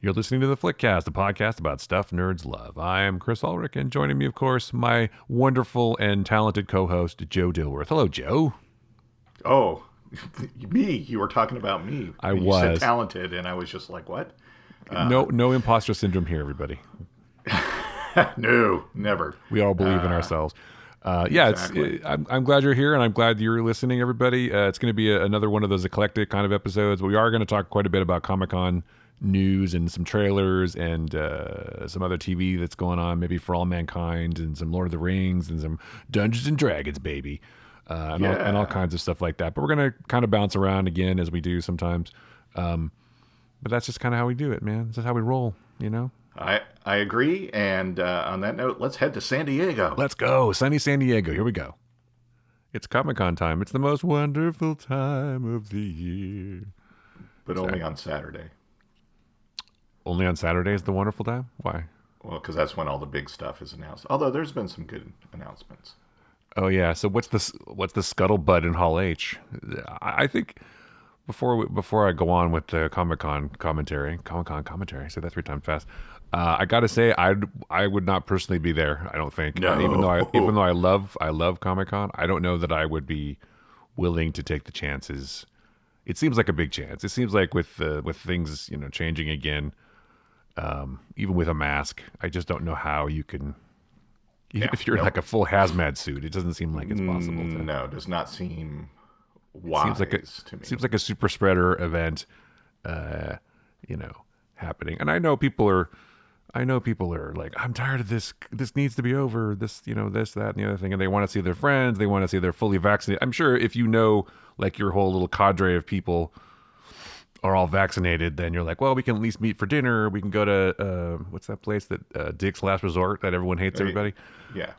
You're listening to the Flickcast, the podcast about stuff nerds love. I am Chris Ulrich, and joining me, of course, my wonderful and talented co-host, Joe Dilworth. Hello, Joe. Oh, me. You were talking about me. I You was. said talented, and I was just like, what? No imposter syndrome here, everybody. No, never. We all believe in ourselves. Exactly. I'm glad you're here, and I'm glad you're listening, everybody. It's going to be another one of those eclectic kind of episodes. We are going to talk quite a bit about Comic-Con news and some trailers and some other TV that's going on, maybe For All Mankind and some Lord of the Rings and some Dungeons and Dragons, baby, and all kinds of stuff like that. But we're going to kind of bounce around again as we do sometimes. But that's just kind of how we do it, man. This is how we roll, you know? I agree. And on that note, let's head to San Diego. Let's go. Sunny San Diego. Here we go. It's Comic-Con time. It's the most wonderful time of the year. But only on Saturday. Only on Saturday is the wonderful time? Why? Well, because that's when all the big stuff is announced. Although there's been some good announcements. Oh, yeah. So what's the scuttlebutt in Hall H? I think before I go on with the Comic-Con commentary, I said that 3 times fast. I got to say, I would not personally be there. I don't think. No. Even though I love Comic-Con, I don't know that I would be willing to take the chances. It seems like a big chance. It seems like with things changing again, even with a mask, I just don't know how you can. If you're like a full hazmat suit, it doesn't seem like it's possible. No, it does not seem wise to me. Seems like a super spreader event, happening. And I know people are like, I'm tired of this. This needs to be over. This, this, that, and the other thing. And they want to see their friends. They want to see they're fully vaccinated. I'm sure if like your whole little cadre of people are all vaccinated, then you're like, well, we can at least meet for dinner. We can go to, what's that place that Dick's Last Resort that everyone hates everybody? Yeah.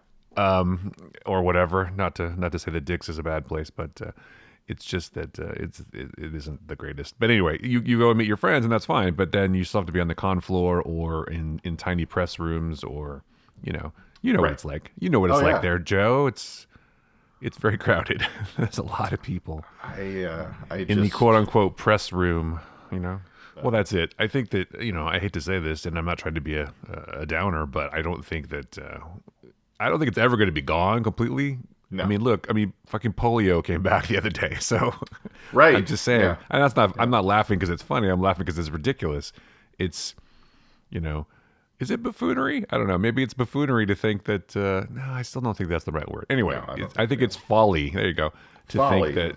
Or whatever. Not to say that Dick's is a bad place, but it's just that it isn't the greatest. But anyway, you go and meet your friends, and that's fine. But then you still have to be on the con floor or in tiny press rooms, or what it's like. You know what it's like there, Joe. It's very crowded. There's a lot of people. In the quote unquote press room. Well, that's it. I think that I hate to say this, and I'm not trying to be a downer, but I don't think that it's ever going to be gone completely. No. Fucking polio came back the other day, so right. I'm just saying. Yeah. And that's not. I'm not laughing because it's funny. I'm laughing because it's ridiculous. It's, is it buffoonery? I don't know. Maybe it's buffoonery to think that. No, I still don't think that's the right word. Anyway, No, I think it's folly. There you go. To Folly. think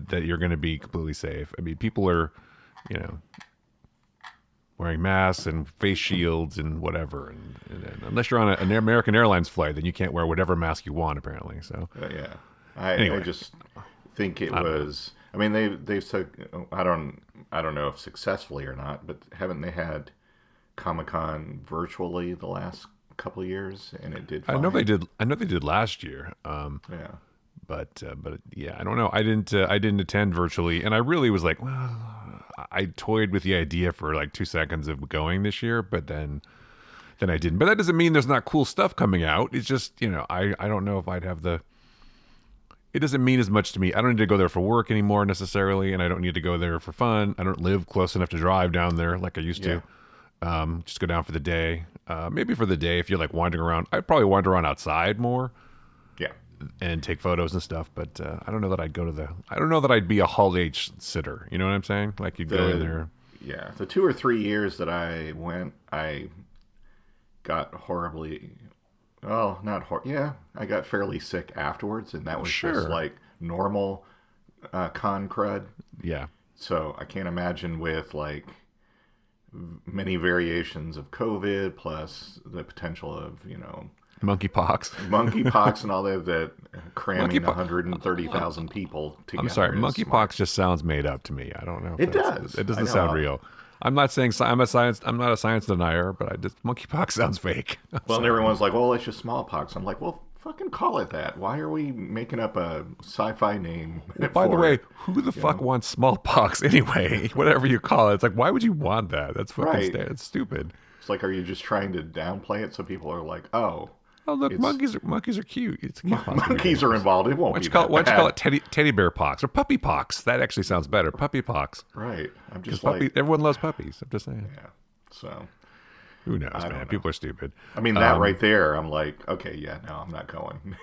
that you're going to be completely safe. I mean, people are, wearing masks and face shields and whatever. And unless you're on an American Airlines flight, then you can't wear whatever mask you want, apparently. So Yeah. Anyway. I just think it was. I mean, they've took. I don't know if successfully or not, but haven't they had Comic-Con virtually the last couple of years, and it did fine? I know they did last year. Yeah. But yeah, I don't know. I didn't attend virtually, and I really was like, well, I toyed with the idea for like 2 seconds of going this year, but then I didn't. But that doesn't mean there's not cool stuff coming out. It's just I don't know if I'd have the. It doesn't mean as much to me. I don't need to go there for work anymore necessarily, and I don't need to go there for fun. I don't live close enough to drive down there like I used to. Just go down for the day. Maybe for the day if you're like wandering around. I'd probably wander around outside more. Yeah. And take photos and stuff, but I don't know that I'd go to I don't know that I'd be a Hall H sitter. You know what I'm saying? Like you'd go in there. Yeah. The 2 or 3 years that I went, I got horribly. Well, not yeah, I got fairly sick afterwards, and that was just like normal con crud. Yeah. So I can't imagine with like many variations of COVID plus the potential of monkeypox and all that cramming 130,000 people together. I'm sorry, monkeypox just sounds made up to me. I don't know. It does. It doesn't sound real. I'm not saying I'm not a science denier, but monkeypox sounds fake. Well, and everyone's like, well, it's just smallpox. I'm like, well, fucking call it that. Why are we making up a sci-fi name? By the way, who the fuck wants smallpox anyway? Whatever you call it. It's like, why would you want that? That's fucking It's stupid. It's like, are you just trying to downplay it so people are like, oh, look, monkeys are cute. Monkeys are involved. It won't be that bad. Why don't you call it teddy bear pox or puppy pox? That actually sounds better. Puppy pox. Right. I'm just like... everyone loves puppies. I'm just saying. Yeah. So Who knows, I man? don't know. People are stupid. I mean, that Um, right there, I'm like, okay, yeah, no, I'm not going.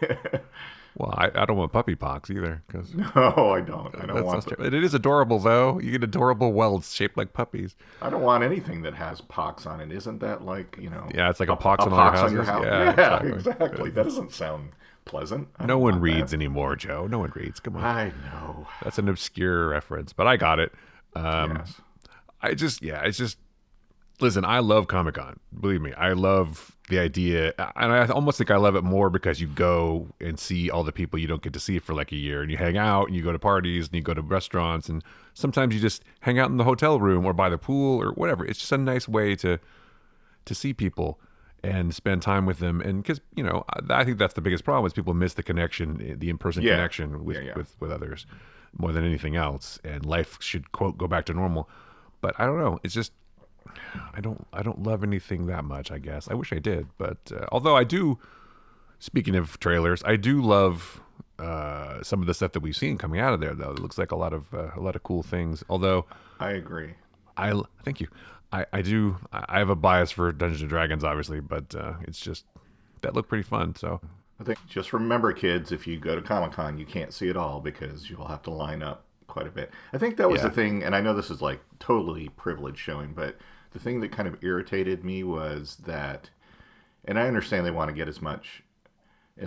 well, I don't want puppy pox either because No, I don't. I don't that's want not. It is adorable though. You get adorable welts shaped like puppies. I don't want anything that has pox on it. Isn't that like, Yeah, it's like a pox a on all your pox on your houses. house? Yeah, Yeah, exactly. exactly. That doesn't sound pleasant. I No don't one want that. reads anymore, Joe. No one reads. Come on. I know. That's an obscure reference, but I got it. Um, Yes. it's just listen. I love Comic Con. Believe me, I love the idea, and I almost think I love it more because you go and see all the people you don't get to see for like a year, and you hang out, and you go to parties, and you go to restaurants, and sometimes you just hang out in the hotel room or by the pool or whatever. It's just a nice way to see people and spend time with them, and because I think that's the biggest problem is people miss the connection, the in-person Yeah. connection with Yeah, yeah. with others more than anything else, and life should quote go back to normal. But I don't know, it's just I don't love anything that much, I guess. I wish I did, but although I do, speaking of trailers, I do love some of the stuff that we've seen coming out of there, though. It looks like a lot of cool things, although I agree. I thank you. I do. I have a bias for Dungeons and Dragons, obviously, but it's just that looked pretty fun. So I think just remember, kids, if you go to Comic Con, you can't see it all because you'll have to line up quite a bit. I think that was the yeah, thing, and I know this is like totally privileged showing, but the thing that kind of irritated me was that, and I understand they want to get as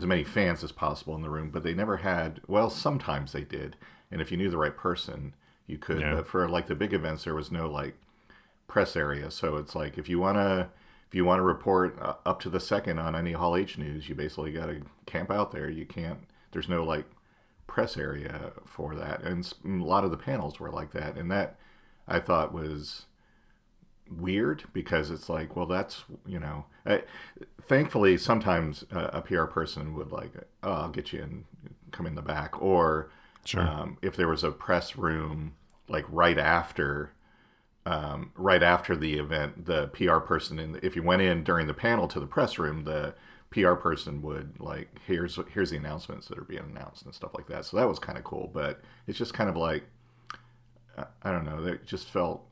many fans as possible in the room, but they never had. Well, sometimes they did, and if you knew the right person, you could. yeah, But for like the big events, there was no like press area, so it's like if you want to report up to the second on any Hall H news, you basically got to camp out there. You can't. There's no like press area for that, and a lot of the panels were like that, and that I thought was weird because it's like, well, that's thankfully sometimes a PR person would like, oh, I'll get you and come in the back, or sure, if there was a press room like right after the event, the PR person if you went in during the panel to the press room, the PR person would like, here's the announcements that are being announced and stuff like that. So that was kind of cool, but it's just kind of like, I don't know, it just felt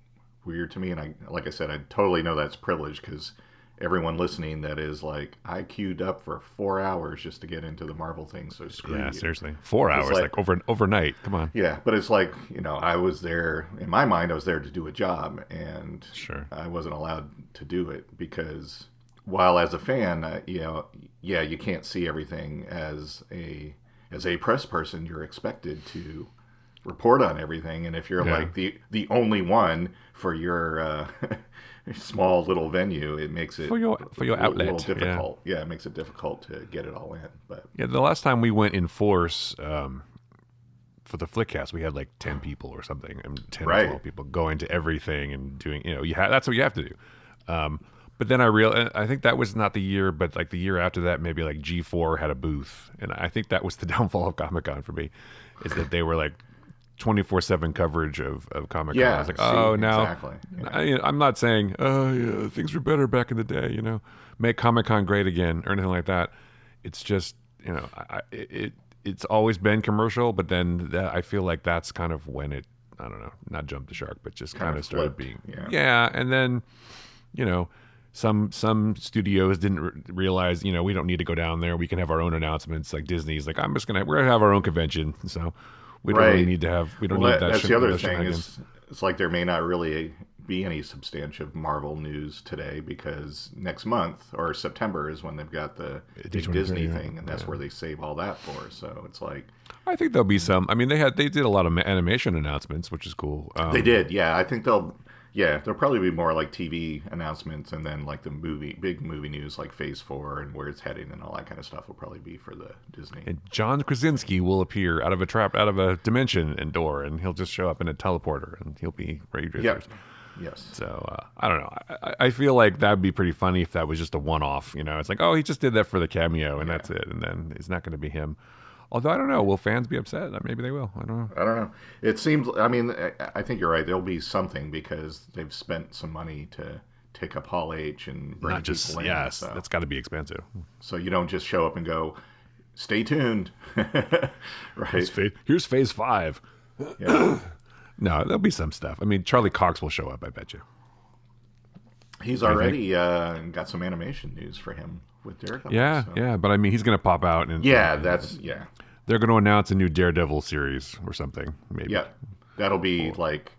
weird to me. And like I said, I totally know that's privilege because everyone listening that is like, I queued up for 4 hours just to get into the Marvel thing. So screw yeah. you. Seriously, 4 hours, It's like overnight. Come on, yeah, but it's like, I was there, in my mind, I was there to do a job, and sure, I wasn't allowed to do it because while as a fan, yeah, you can't see everything as a press person, you're expected to report on everything. And if you're yeah. like the only one for your small little venue, it makes it For your a little outlet, yeah. difficult. Yeah, it makes it difficult to get it all in. But Yeah, the last time we went in force for the Flickcast, we had like 10 people or something, and 10 or right, 12 people going to everything and doing, that's what you have to do. But then I think that was not the year, but like the year after that, maybe like G4 had a booth. And I think that was the downfall of Comic Con for me, is that they were like 24/7 coverage of Comic Con. yeah, I was like, see, oh, now exactly. Yeah. I'm not saying, oh, yeah, things were better back in the day, make Comic Con great again or anything like that. It's just, it's always been commercial, but then I feel like that's kind of when it, I don't know, not jumped the shark, but just kind of started flipped, being, yeah. and then, some studios didn't realize, we don't need to go down there. We can have our own announcements. Like Disney's like, we're gonna have our own convention, so we don't really need to have, we don't need that. That's the other thing is, it's like there may not really be any substantive Marvel news today because next month or September is when they've got the big Disney thing, and that's where they save all that for. So it's like, I think there'll be some. I mean, they did a lot of animation announcements, which is cool. they did, yeah. I think there'll probably be more like TV announcements, and then like the big movie news, like Phase 4 and where it's heading and all that kind of stuff will probably be for the Disney. And John Krasinski will appear out of a dimension and door, and he'll just show up in a teleporter, and he'll be Ray Yep. Yes. So I don't know. I feel like that'd be pretty funny if that was just a one-off. It's like, oh, he just did that for the cameo, and that's it, and then it's not going to be him. Although I don't know, will fans be upset? Maybe they will. I don't know. I don't know. It seems. I mean, I think you're right. There'll be something because they've spent some money to take up Hall H and bring Not just people in. yes, So. that's got to be expensive. So you don't just show up and go, "Stay tuned." Right. Here's Phase 5. Yeah. No, there'll be some stuff. I mean, Charlie Cox will show up. I bet you. He's Do you think? already got some animation news for him with Daredevil. Yeah, So yeah, but I mean, he's going to pop out and, yeah, that's yeah, they're going to announce a new Daredevil series or something, maybe. yeah. That'll be Or, like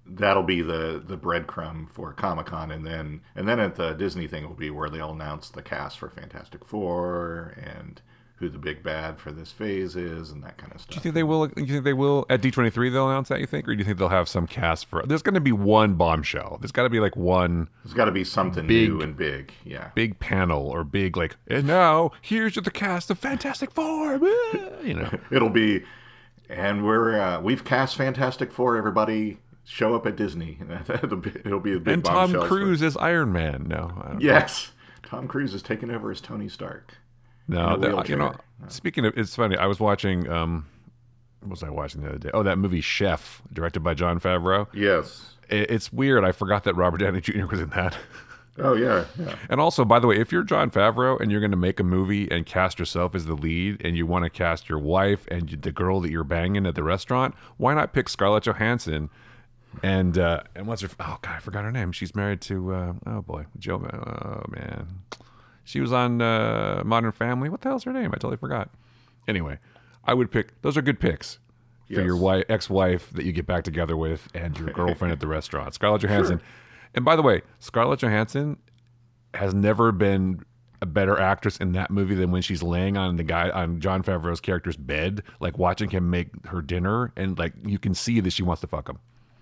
that'll be the breadcrumb for Comic Con, and then at the Disney thing will be where they'll announce the cast for Fantastic Four and who the big bad for this phase is and that kind of do you stuff. think they will? You think they will at D23? They'll announce that. You think, or do you think they'll have some cast for? There's going to be one bombshell. There's got to be like one There's got to be something new big, and big. Yeah, big panel or big like. And now here's the cast of Fantastic Four. You know, it'll be, and we've cast Fantastic Four. Everybody show up at Disney. It'll be a big and Tom bombshell. Cruise as Iron Man. No, I don't know. Yes, Tom Cruise is taking over as Tony Stark in No, a wheelchair. you know. Speaking of, it's funny. I was watching. What was I watching the other day? Oh, that movie Chef, directed by Jon Favreau. Yes. It's weird. I forgot that Robert Downey Jr. was in that. Oh yeah, yeah. And also, by the way, if you're Jon Favreau and you're going to make a movie and cast yourself as the lead, and you want to cast your wife and the girl that you're banging at the restaurant, why not pick Scarlett Johansson? And what's her? Oh God, I forgot her name. She's married to oh boy, Joe. Oh man, she was on Modern Family. What the hell's her name? I totally forgot. Anyway, I would pick. Those are good picks for Yes. your ex-wife that you get back together with and your girlfriend at the restaurant. Scarlett Johansson. And by the way, Scarlett Johansson has never been a better actress in that movie than when she's laying on Jon Favreau's character's bed, like watching him make her dinner, and like you can see that she wants to fuck him.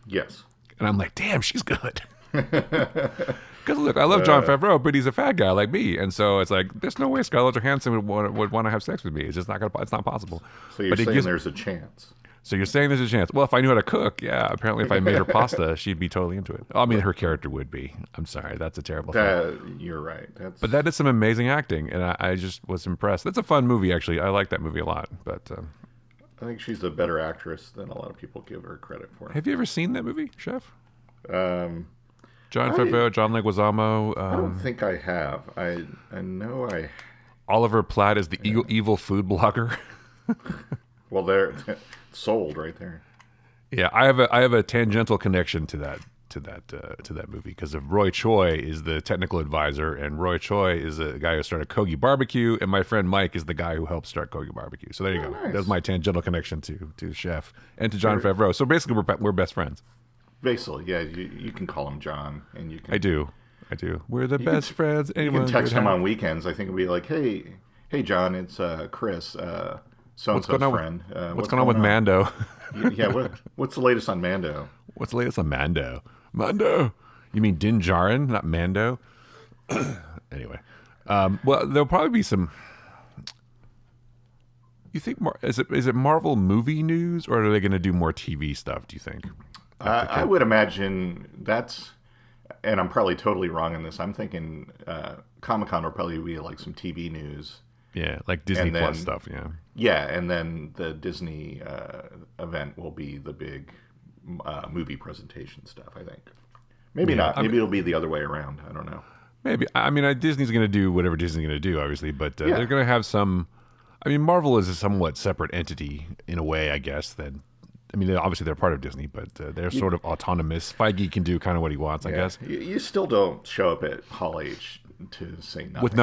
Yes. And I'm like, damn, she's good. Because look, I love Jon Favreau, but he's a fat guy like me, and so it's like there's no way Scarlett Johansson would want to have sex with me. It's just not gonna. It's not possible. So you're But it saying gives, there's a chance. so you're saying there's a chance. Well, if I knew how to cook, yeah. Apparently, if I made her pasta, she'd be totally into it. I mean, her character would be. I'm sorry, that's a terrible thing. You're right. That's But that is some amazing acting, and I just was impressed. That's a fun movie, actually. I like that movie a lot. But I think she's a better actress than a lot of people give her credit for. have you ever seen that movie, Chef? Um, John I- Favreau, John Leguizamo, I don't think I have. I know I. Oliver Platt is the evil food blogger. Well, they're sold right there. Yeah, I have a tangential connection to that movie because of Roy Choi is the technical advisor, and Roy Choi is the guy who started Kogi Barbecue, and my friend Mike is the guy who helped start Kogi Barbecue. So there you go. nice. That's my tangential connection to Chef and to John Favreau. So basically, we're best friends. Basically, yeah, you can call him John, and you can. I do. We're the best friends. You Anyone can text could him have. on weekends. I think it'd be like, hey, John, it's Chris, so and so's going on with- friend. What's going on with Mando? Yeah, what's the latest on Mando? What's the latest on Mando? Mando? You mean Din Djarin, not Mando? Anyway, well, there'll probably be some. You think is it Marvel movie news, or are they going to do more TV stuff? Do you think? I would imagine that's, and I'm probably totally wrong on this. I'm thinking Comic Con will probably be like some TV news. Yeah, like Disney And then- Plus stuff. Yeah. Yeah, and then the Disney event will be the big movie presentation stuff. I think. Maybe Yeah, not. I Maybe mean- it'll be the other way around. I don't know. Maybe. I mean, Disney's going to do whatever Disney's going to do, obviously, but Yeah. they're going to have some. I mean, Marvel is a somewhat separate entity in a way, I guess. I mean, obviously they're part of Disney, but they're sort of autonomous. Feige can do kind of what he wants, I guess, You still don't show up at Hall H to say nothing. with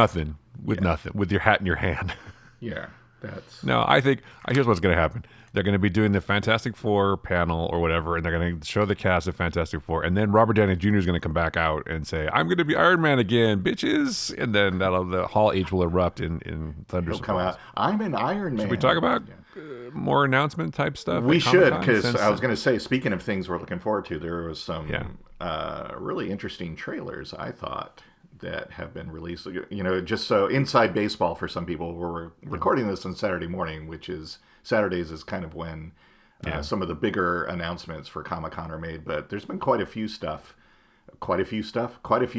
nothing, with your hat in your hand. Yeah, that's No, I think here's what's going to happen. They're going to be doing the Fantastic Four panel or whatever, and they're going to show the cast of Fantastic Four, and then Robert Downey Jr. is going to come back out and say, "I'm going to be Iron Man again, bitches!" And then the Hall H will erupt in thunderous He'll come applause. out. I'm an Iron Man. Should we talk about more announcement type stuff? We at should, Comic-Con because since- I was going to say, speaking of things we're looking forward to, there was some Yeah. really interesting trailers, I thought, that have been released. You know, just so inside baseball for some people, we're recording this on Saturday morning, which is Saturdays is kind of when some of the bigger announcements for Comic-Con are made. But there's been quite a few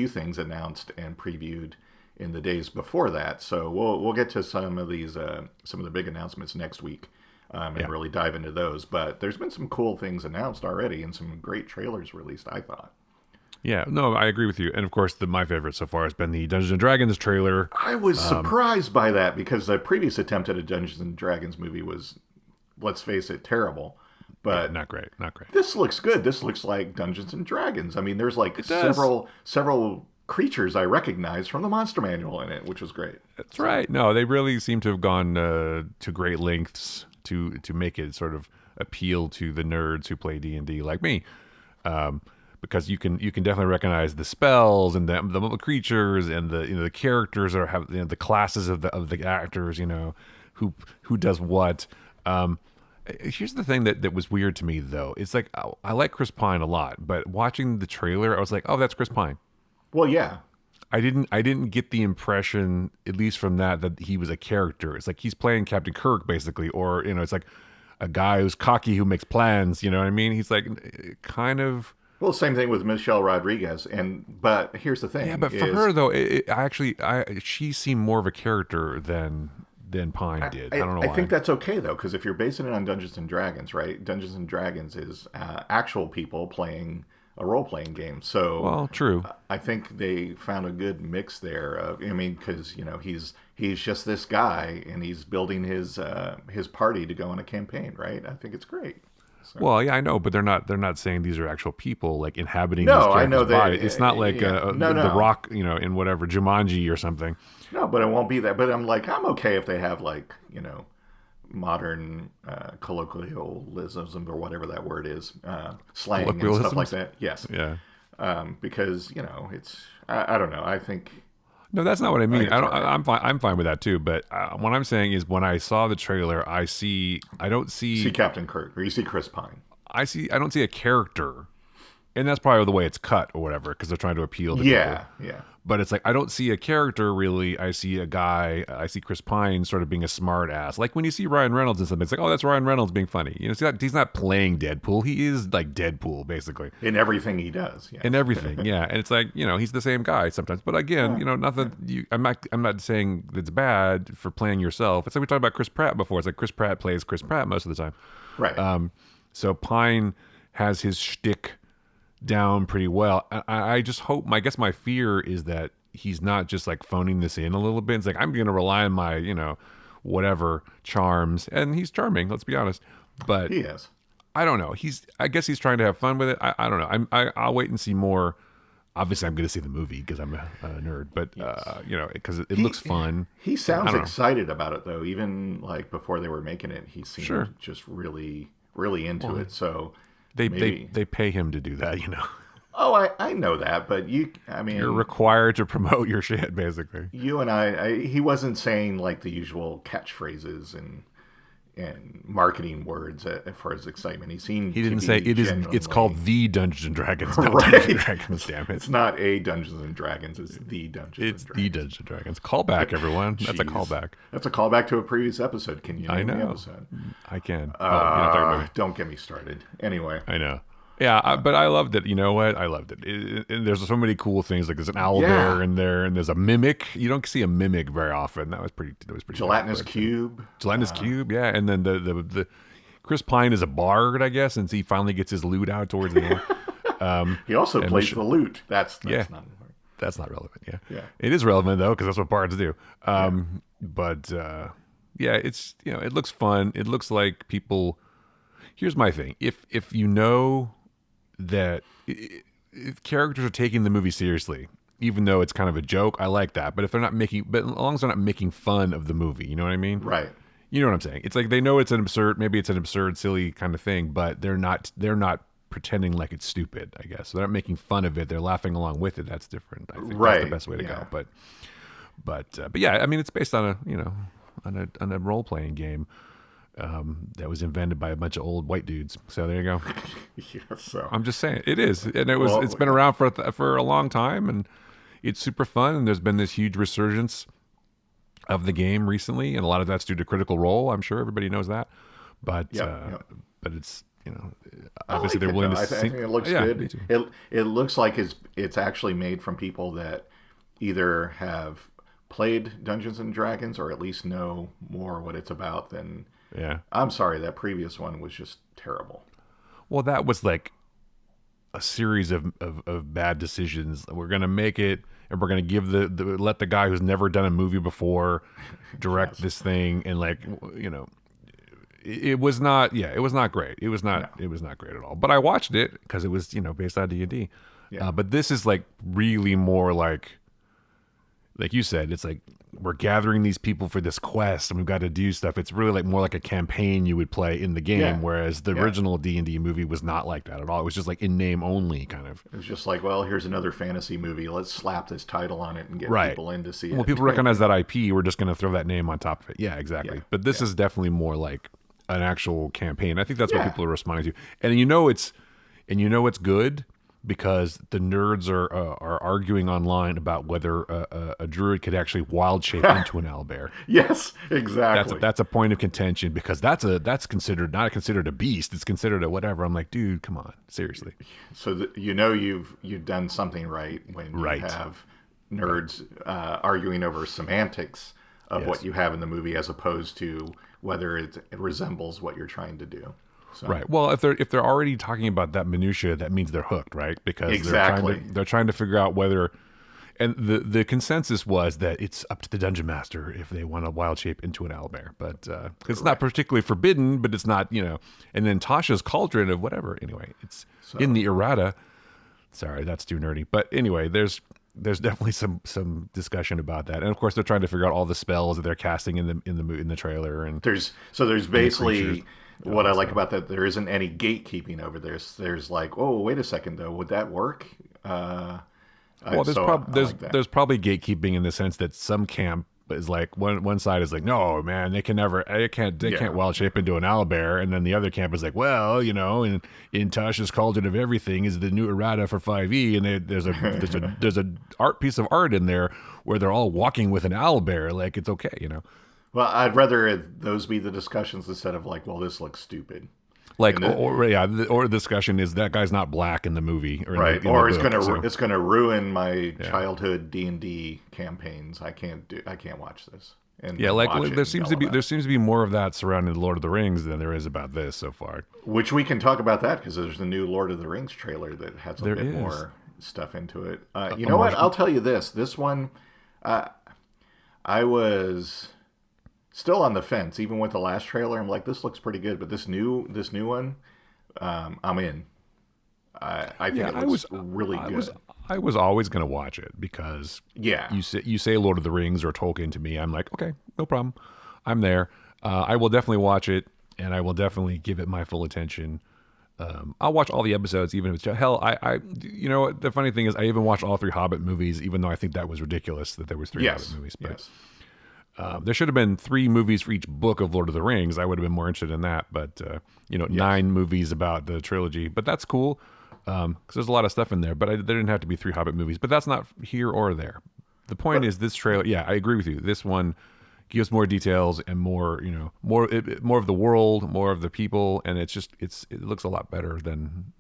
things announced and previewed in the days before that. So we'll get to some of these some of the big announcements next week. And really dive into those. But there's been some cool things announced already and some great trailers released, I thought. Yeah, no, I agree with you. And of course, my favorite so far has been the Dungeons and Dragons trailer. I was surprised by that because the previous attempt at a Dungeons and Dragons movie was, let's face it, terrible. Yeah, but not great. Not great. this looks good. This looks like Dungeons and Dragons. I mean, there's like It does. several creatures I recognize from the Monster Manual in it, which was great. That's So right. No, they really seem to have gone to great lengths to make it sort of appeal to the nerds who play D&D like me. Because you can definitely recognize the spells and the creatures and the characters or have the classes of the actors, who does what. Here's the thing that was weird to me though. It's like I like Chris Pine a lot, but watching the trailer, I was like, oh, that's Chris Pine. well, yeah, I didn't get the impression, at least from that he was a character. It's like he's playing Captain Kirk basically, or it's like a guy who's cocky who makes plans. You know what I mean? He's like kind of. well, same thing with Michelle Rodriguez. But here's the Yeah, thing: but for is her though, she seemed more of a character than Pine did. I don't know I why. think that's okay though, because if you're basing it on Dungeons and Dragons, right? Dungeons and Dragons is actual people playing a role playing game. So Well, true. I think they found a good mix there. I mean, because he's just this guy, and he's building his party to go on a campaign, right? I think it's great. So. Well, yeah, I know, but they're not saying these are actual people like inhabiting these No, I know characters' body. that. It's not like Yeah. No, the no, Rock, in whatever Jumanji or something. no, but it won't be that. But I'm like, I'm okay if they have like modern colloquialisms or whatever that word is, slang and stuff like Colloquialisms? that. Yes, Yeah. because it's I don't know. I think No, that's not what I mean. it's I don't. all right. I'm fine. I'm fine with that too. But what I'm saying is, when I saw the trailer, I don't see Captain Kirk or you see Chris Pine. I don't see a character, and that's probably the way it's cut or whatever, because they're trying to appeal to Yeah, people. yeah. But it's like I don't see a character really. I see a guy. I see Chris Pine sort of being a smart ass. Like when you see Ryan Reynolds and something, it's like, oh, that's Ryan Reynolds being funny. He's not playing Deadpool. He is like Deadpool basically In everything he does. Yeah. in everything. Yeah, and it's like he's the same guy sometimes. But again, nothing. I'm not saying it's bad for playing yourself. It's like we talked about Chris Pratt before. It's like Chris Pratt plays Chris Pratt most of the time. Right. So Pine has his shtick down pretty well. I just hope. I guess my fear is that he's not just like phoning this in a little bit. It's like I'm going to rely on my whatever charms, and he's charming. Let's be honest. But he is. I don't know. I guess he's trying to have fun with it. I don't know. I'll wait and see more. Obviously, I'm going to see the movie because I'm a nerd. But because it looks fun. He sounds I don't know. excited about it though. Even like before they were making it, he seemed Sure. just really, really into it. So They maybe. they pay him to do that. Oh, I know that, but I mean, You're required to promote your shit, basically. you and he wasn't saying like the usual catchphrases and marketing words for his excitement. He seemed He didn't to say be it is. genuinely- It's called the Dungeons and Dragons. Not Right. Dungeons and Dragons. Damn it! It's not a Dungeons and Dragons. It's the Dungeons. It's and the Dragons. Dungeons and Dragons. Callback, everyone. That's a Jeez. callback. That's a callback to a previous episode. Can you I name the know. episode? I can. You're not talking about me. Don't get me started. Anyway, I know. Yeah, but I loved it. You know what? I loved it. And there's so many cool things. Like there's an owl Yeah. bear and there's a mimic. You don't see a mimic very often. That was pretty. gelatinous dope. cube. Gelatinous cube. Yeah, and then the Chris Pine is a bard, I guess, and he finally gets his loot out towards the end. He also and plays Michelle- the lute. That's Yeah. not important. That's not relevant. Yeah. Yeah. It is relevant though, because that's what bards do. But yeah, it's it looks fun. It looks like people. Here's my thing: if you know that if characters are taking the movie seriously, even though it's kind of a joke, I like that. But if they're not but as long as they're not making fun of the movie, you know what I mean? Right. You know what I'm saying? It's like they know it's maybe it's an absurd, silly kind of thing, but they're not pretending like it's stupid, I guess. So they're not making fun of it. They're laughing along with it. That's different. I think that's Right, the best way to yeah. go. But yeah, I mean, it's based on a role playing game that was invented by a bunch of old white dudes. So there you go. Yeah, so I'm just saying it is, and Well, it's been around for a long time, and it's super fun. And there's been this huge resurgence of the game recently, and a lot of that's due to Critical Role. I'm sure everybody knows that, but Yep. but it's I obviously like they're it, willing though. to. I think it looks Yeah, me good. too. It looks like it's actually made from people that either have played Dungeons and Dragons or at least know more what it's about than. Yeah. I'm sorry, that previous one was just terrible. Well, that was like a series of bad decisions. We're gonna make it, and we're gonna give let the guy who's never done a movie before direct Yes. this thing, and it was not. Yeah, it was not great. It was not. No. It was not great at all. But I watched it because it was based on D&D. Yeah. But this is like really more like you said, it's like we're gathering these people for this quest and we've got to do stuff. It's really like more like a campaign you would play in the game, Yeah. whereas the original D&D movie was not like that at all. It was just like in name only kind of. It was just like, well, here's another fantasy movie. Let's slap this title on it and get Right. people in to see Well, it. people recognize that IP. We're just going to throw that name on top of it. Yeah, exactly. Yeah. But this is definitely more like an actual campaign. I think that's what Yeah. people are responding to. And it's good because the nerds are arguing online about whether a druid could actually wild shape into an owlbear. Yes, exactly. That's a point of contention because that's considered not considered a beast. It's considered a whatever. I'm like, dude, come on, seriously. So you've done something right when you have nerds arguing over semantics of what you have in the movie as opposed to whether it resembles what you're trying to do. So. Right. Well, if they're already talking about that minutia, that means they're hooked, right? Because they're trying to figure out whether, and the consensus was that it's up to the dungeon master if they want to wild shape into an owlbear, but it's not particularly forbidden, but it's not And then Tasha's cauldron of whatever. Anyway, it's in the errata. Sorry, that's too nerdy. But anyway, there's definitely some discussion about that, and of course they're trying to figure out all the spells that they're casting in the trailer. And there's basically. What I like about that, there isn't any gatekeeping over this. There's like, oh, wait a second though, would that work? Well, there's probably gatekeeping in the sense that some camp is like one side is like, no man, they can't wild shape into an owlbear, and then the other camp is like, well, in Tasha's cauldron of everything is the new errata for 5e, and there's a art piece of art in there where they're all walking with an owlbear, like it's okay. Well, I'd rather those be the discussions instead of like, well, this looks stupid. Like, or the discussion is that guy's not black in the movie, right? Or it's gonna ruin my childhood D&D campaigns. I can't watch this. And there seems to be more of that surrounding the Lord of the Rings than there is about this so far. Which we can talk about that because there's the new Lord of the Rings trailer that has a bit more stuff into it. You know what? I'll tell you this. This one, I was still on the fence, even with the last trailer. I'm like, this looks pretty good, but this new one, I'm in. I think it looks really good. I was always going to watch it because you say Lord of the Rings or Tolkien to me, I'm like, okay, no problem, I'm there. I will definitely watch it, and I will definitely give it my full attention. I'll watch all the episodes, even if it's hell. The funny thing is, I even watched all 3 Hobbit movies, even though I think that was ridiculous that there was 3 Hobbit movies. But there should have been 3 movies for each book of Lord of the Rings. I would have been more interested in that. But 9 movies about the trilogy. But that's cool because there's a lot of stuff in there. But there didn't have to be 3 Hobbit movies. But that's not here or there. The point is, this trailer. Yeah, I agree with you. This one gives more details and more of the world, more of the people, and it looks a lot better than.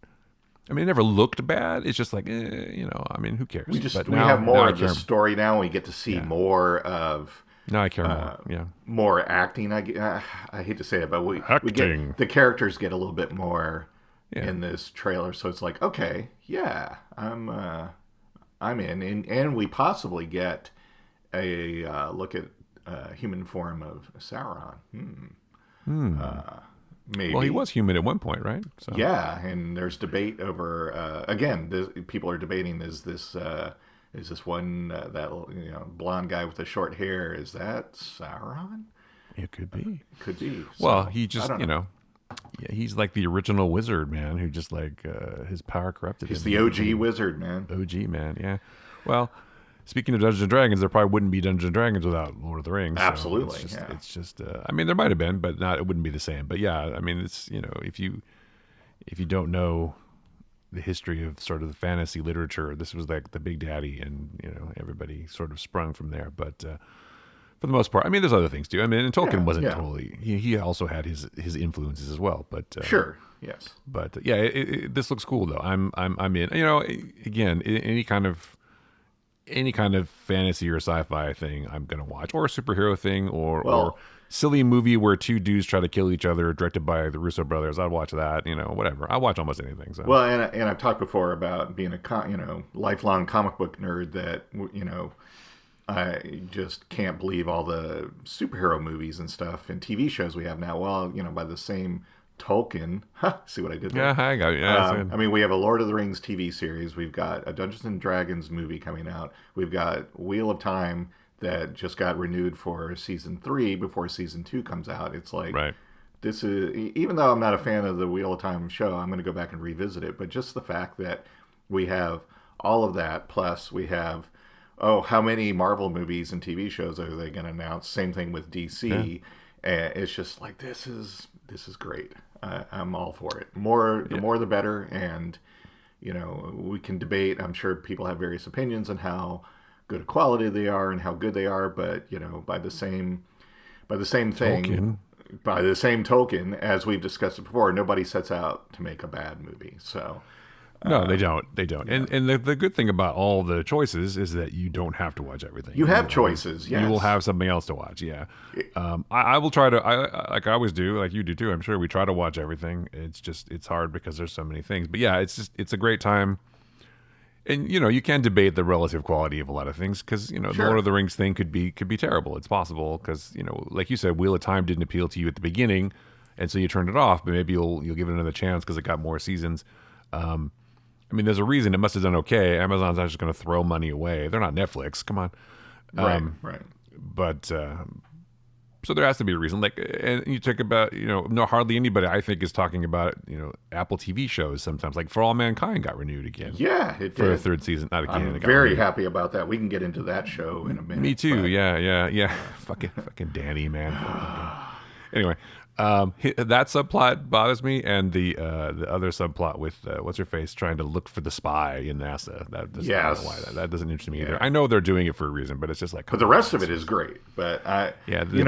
I mean, it never looked bad. It's just like, I mean, who cares? We have more of the story now. And we get to see more of. Now I care more. Yeah, more acting. I hate to say it, but we get the characters get a little bit more in this trailer. So it's like, okay, yeah, I'm in, and we possibly get a look at human form of Sauron. Maybe. Well, he was human at one point, right? So. Yeah, and there's debate over people are debating is this one that blonde guy with the short hair? Is that Sauron? It could be. Could be. Well, he just he's like the original wizard, man, who just like his power corrupted him. He's the OG wizard, man. OG man, yeah. Well, speaking of Dungeons and Dragons, there probably wouldn't be Dungeons and Dragons without Lord of the Rings. Absolutely, it's just. I mean, there might have been, but it wouldn't be the same. But yeah, I mean, it's if you don't know the history of sort of the fantasy literature, this was like the big daddy, and everybody sort of sprung from there. But for the most part, I mean, there's other things too. I mean, and Tolkien wasn't totally. He also had his influences as well. But sure, yes. But yeah, this looks cool though. I'm in. Again, any kind of fantasy or sci-fi thing I'm gonna watch, or a superhero thing, or silly movie where 2 dudes try to kill each other, directed by the Russo brothers. I'd watch that. Whatever. I watch almost anything. So. Well, and I've talked before about being a lifelong comic book nerd. That I just can't believe all the superhero movies and stuff and TV shows we have now. Well, by the same token, see what I did there? Yeah, I got you. Yeah, that's good. I mean, we have a Lord of the Rings TV series. We've got a Dungeons and Dragons movie coming out. We've got Wheel of Time that just got renewed for season 3 before season 2 comes out. It's like, Right. this is, even though I'm not a fan of the Wheel of Time show, I'm going to go back and revisit it. But just the fact that we have all of that, plus we have, how many Marvel movies and TV shows are they going to announce? Same thing with DC. And it's just like, this is great. I'm all for it. The more the better. And we can debate. I'm sure people have various opinions on how good a quality they are and how good they are. But by the same thing, by the same token, as we've discussed it before, nobody sets out to make a bad movie. So. No, they don't. They don't. Yeah. And the good thing about all the choices is that you don't have to watch everything. You have choices. Yes. You will have something else to watch. Yeah. I will try to. Like I always do. Like you do too. I'm sure we try to watch everything. It's hard because there's so many things. But yeah, it's a great time. And you can debate the relative quality of a lot of things because the Lord of the Rings thing could be terrible. It's possible because like you said, Wheel of Time didn't appeal to you at the beginning, and so you turned it off. But maybe you'll give it another chance because it got more seasons. I mean, there's a reason it must have done okay. Amazon's not just going to throw money away. They're not Netflix. Come on. Right. But so there has to be a reason. Like, and you talk about, no, hardly anybody I think is talking about, Apple TV shows sometimes. Like For All Mankind got renewed again. Yeah, it for did. a third season. Not again. I'm very happy about that. We can get into that show in a minute. Me too. But... Yeah. Fucking Danny, man. Anyway. That subplot bothers me, and the other subplot with what's her face trying to look for the spy in NASA. That doesn't, I don't know why that doesn't interest me either. I know they're doing it for a reason, but it's just like. But the rest of it is great. But I'm going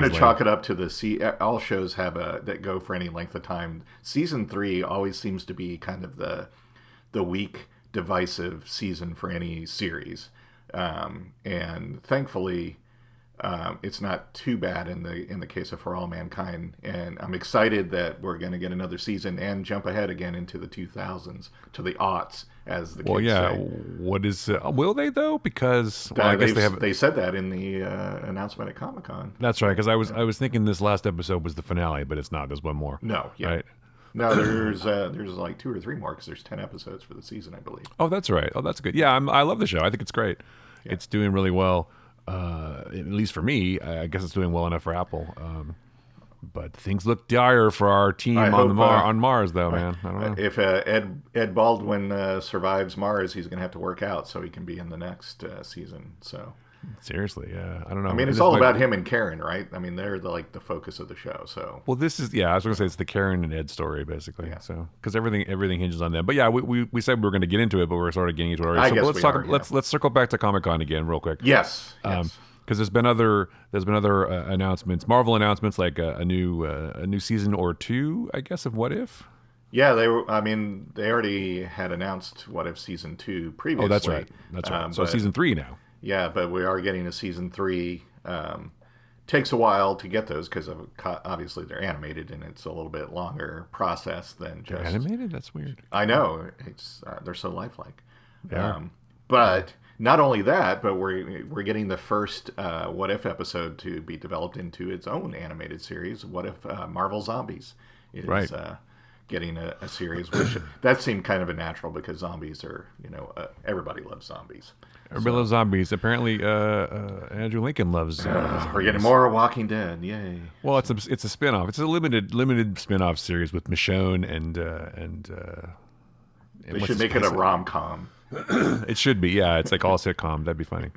to chalk it up to all shows have that go for any length of time. Season 3 always seems to be kind of the weak, divisive season for any series, and thankfully. It's not too bad in the case of For All Mankind, and I'm excited that we're going to get another season and jump ahead again into the 2000s, to the aughts, as the kids say. What is? Will they though? Because I guess they said that in the announcement at Comic-Con. That's right. Because I was thinking this last episode was the finale, but it's not. There's one more. No. Yeah. Right. No, there's like 2 or 3 more because there's 10 episodes for the season, I believe. Oh, that's right. Oh, that's good. Yeah, I love the show. I think it's great. Yeah. It's doing really well. At least for me, I guess it's doing well enough for Apple. But things look dire for our team on Mars, though, man. I don't know. If Ed Baldwin survives Mars, he's going to have to work out so he can be in the next season. So seriously, yeah, I don't know. I mean, it's all about him and Karen, right? I mean, they're the focus of the show. So this is I was going to say it's the Karen and Ed story basically. Yeah. So because everything hinges on them. But yeah, we said we were going to get into it, but we're sort of getting into it already. Let's circle back to Comic-Con again real quick. Yes. Because there's been other announcements, Marvel announcements, like a new season or 2, I guess, of What If. Yeah, they already had announced What If season 2 previously. Oh, that's right. So season 3 now. Yeah, but we are getting a season 3. Takes a while to get those because obviously they're animated and it's a little bit longer process than just... They're animated? That's weird. I know. It's they're so lifelike. But not only that, but we're getting the first What If episode to be developed into its own animated series. What If Marvel Zombies is getting a series, which that seemed kind of a natural because zombies are, everybody loves zombies. Everybody loves zombies. Apparently, Andrew Lincoln loves zombies. We're getting more Walking Dead. Yay. Well, it's a spinoff. It's a limited spinoff series with Michonne and they should make it a rom-com. It should be, yeah. It's like all sitcom. That'd be funny.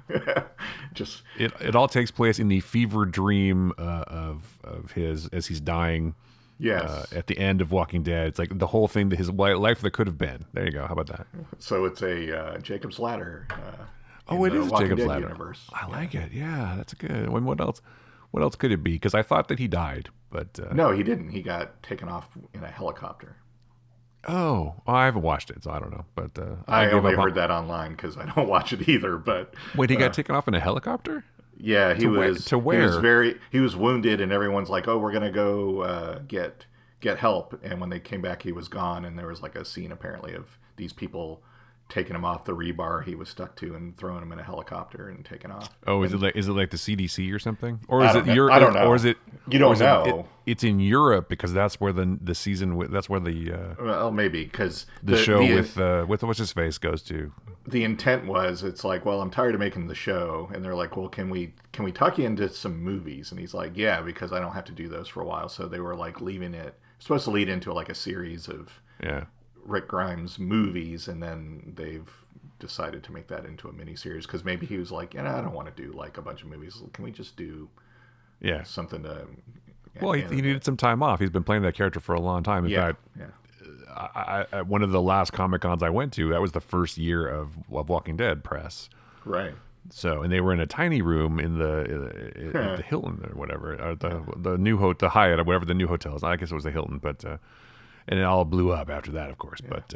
It all takes place in the fever dream of his as he's dying. Yes. At the end of Walking Dead, it's like the whole thing that his life that could have been. There you go. How about that? So it's a Jacob's Ladder. It is Walking Jacob's Dead Ladder. Universe. I like it. Yeah, that's good. What else? What else could it be? Because I thought that he died, but no, he didn't. He got taken off in a helicopter. Oh, I haven't watched it, so I don't know. But I only heard that online because I don't watch it either. But wait, he got taken off in a helicopter? Yeah, he was. To where? He was wounded, and everyone's like, "Oh, we're gonna go get help." And when they came back, he was gone, and there was like a scene apparently of these people taking him off the rebar he was stuck to and throwing him in a helicopter and taking off. Oh, And is it like the CDC or something, or I is don't it know. Europe? I don't know. Or is it You don't or is it- know. it's in Europe because that's where the season that's where Well, maybe because the show with what's his face goes to. the intent was it's like, well, I'm tired of making the show, and they're like, well, can we tuck you into some movies? And he's like, yeah, because I don't have to do those for a while. So they were like leaving it supposed to lead into like a series of Yeah. Rick Grimes movies, and then they've decided to make that into a miniseries because maybe he was like, I don't want to do like a bunch of movies. Can we just do Yeah. something to? Well, he needed some time off. He's been playing that character for a long time. In fact, I one of the last Comic Cons I went to, that was the first year of Walking Dead press. Right. So, and they were in a tiny room in at the Hilton or whatever, or the Hyatt or whatever the new hotel is. I guess it was the Hilton, but and it all blew up after that, of course. Yeah. But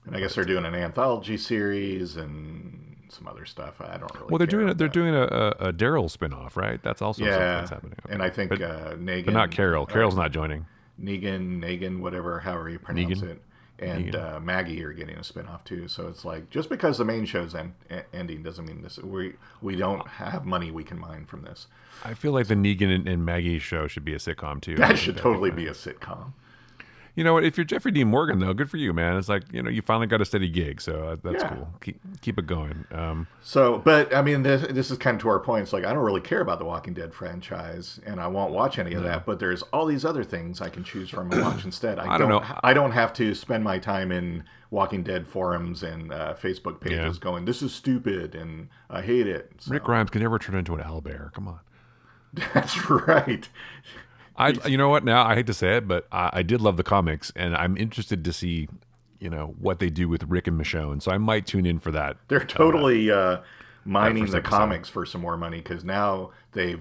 and I guess they're doing an anthology series and some other stuff. I don't really. well, they're care doing about. a Daryl spinoff, right? That's also something that's happening. And I think but, Negan, but not Carol. Carol's not joining. Negan, whatever, however you pronounce Negan? it, and Maggie are getting a spinoff too. So it's like just because the main show's ending doesn't mean this. We don't have money we can mine from this. I feel like the Negan and Maggie show should be a sitcom too. That should totally be a sitcom. You know what? If you're Jeffrey Dean Morgan, though, good for you, man. It's like you finally got a steady gig, so that's cool. Keep it going. But I mean, this is kind of to our point. It's like I don't really care about the Walking Dead franchise, and I won't watch any of that. But there's all these other things I can choose from and watch instead. I don't know. I don't have to spend my time in Walking Dead forums and Facebook pages going, "This is stupid," and I hate it. So. Rick Grimes can never turn into an owlbear. Come on. That's right. You know what? Now I hate to say it, but I did love the comics, and I'm interested to see, what they do with Rick and Michonne. So I might tune in for that. They're totally mining the comics for some more money because now they're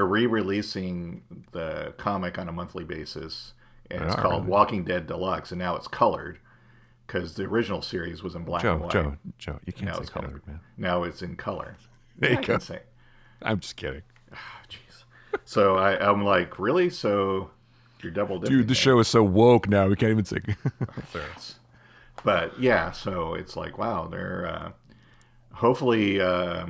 re-releasing the comic on a monthly basis, and it's called Walking Dead Deluxe, and now it's colored because the original series was in black and white. Joe, you can't Now say it's colored, man. Now it's in color. There you I go. can say. I'm just kidding. Jeez. So I'm like, really? So you're double dipping? Dude, the show is so woke now. We can't even say. But yeah, so it's like, wow, they're hopefully. I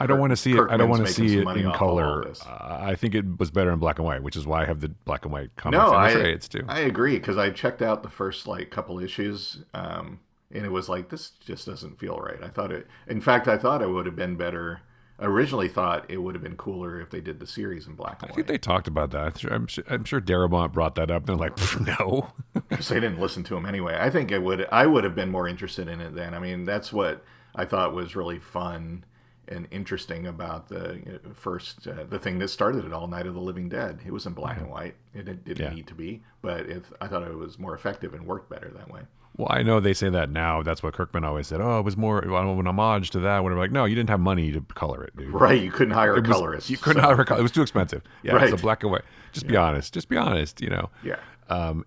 don't want to see it. I don't want to see it in color. Of I think it was better in black and white, which is why I have the black and white comics no, and the trades too. I agree because I checked out the first couple issues, and it was like this just doesn't feel right. I thought it. In fact, I thought it would have been better. I originally thought it would have been cooler if they did the series in black and white. I think they talked about that. I'm sure Darabont brought that up. They're like, no, because they didn't listen to him anyway. I think I would have been more interested in it then. I mean, that's what I thought was really fun and interesting about the first the thing that started it all, Night of the Living Dead. It was in black and white. It didn't need to be, but I thought it was more effective and worked better that way. Well, I know they say that now. That's what Kirkman always said. Oh, it was more an homage to that. Whatever. Like, no, you didn't have money to color it, dude. Right. You couldn't hire a colorist. You couldn't hire a colorist. It was too expensive. Yeah, right. It's a black and white. Just be honest. Just be honest. Yeah.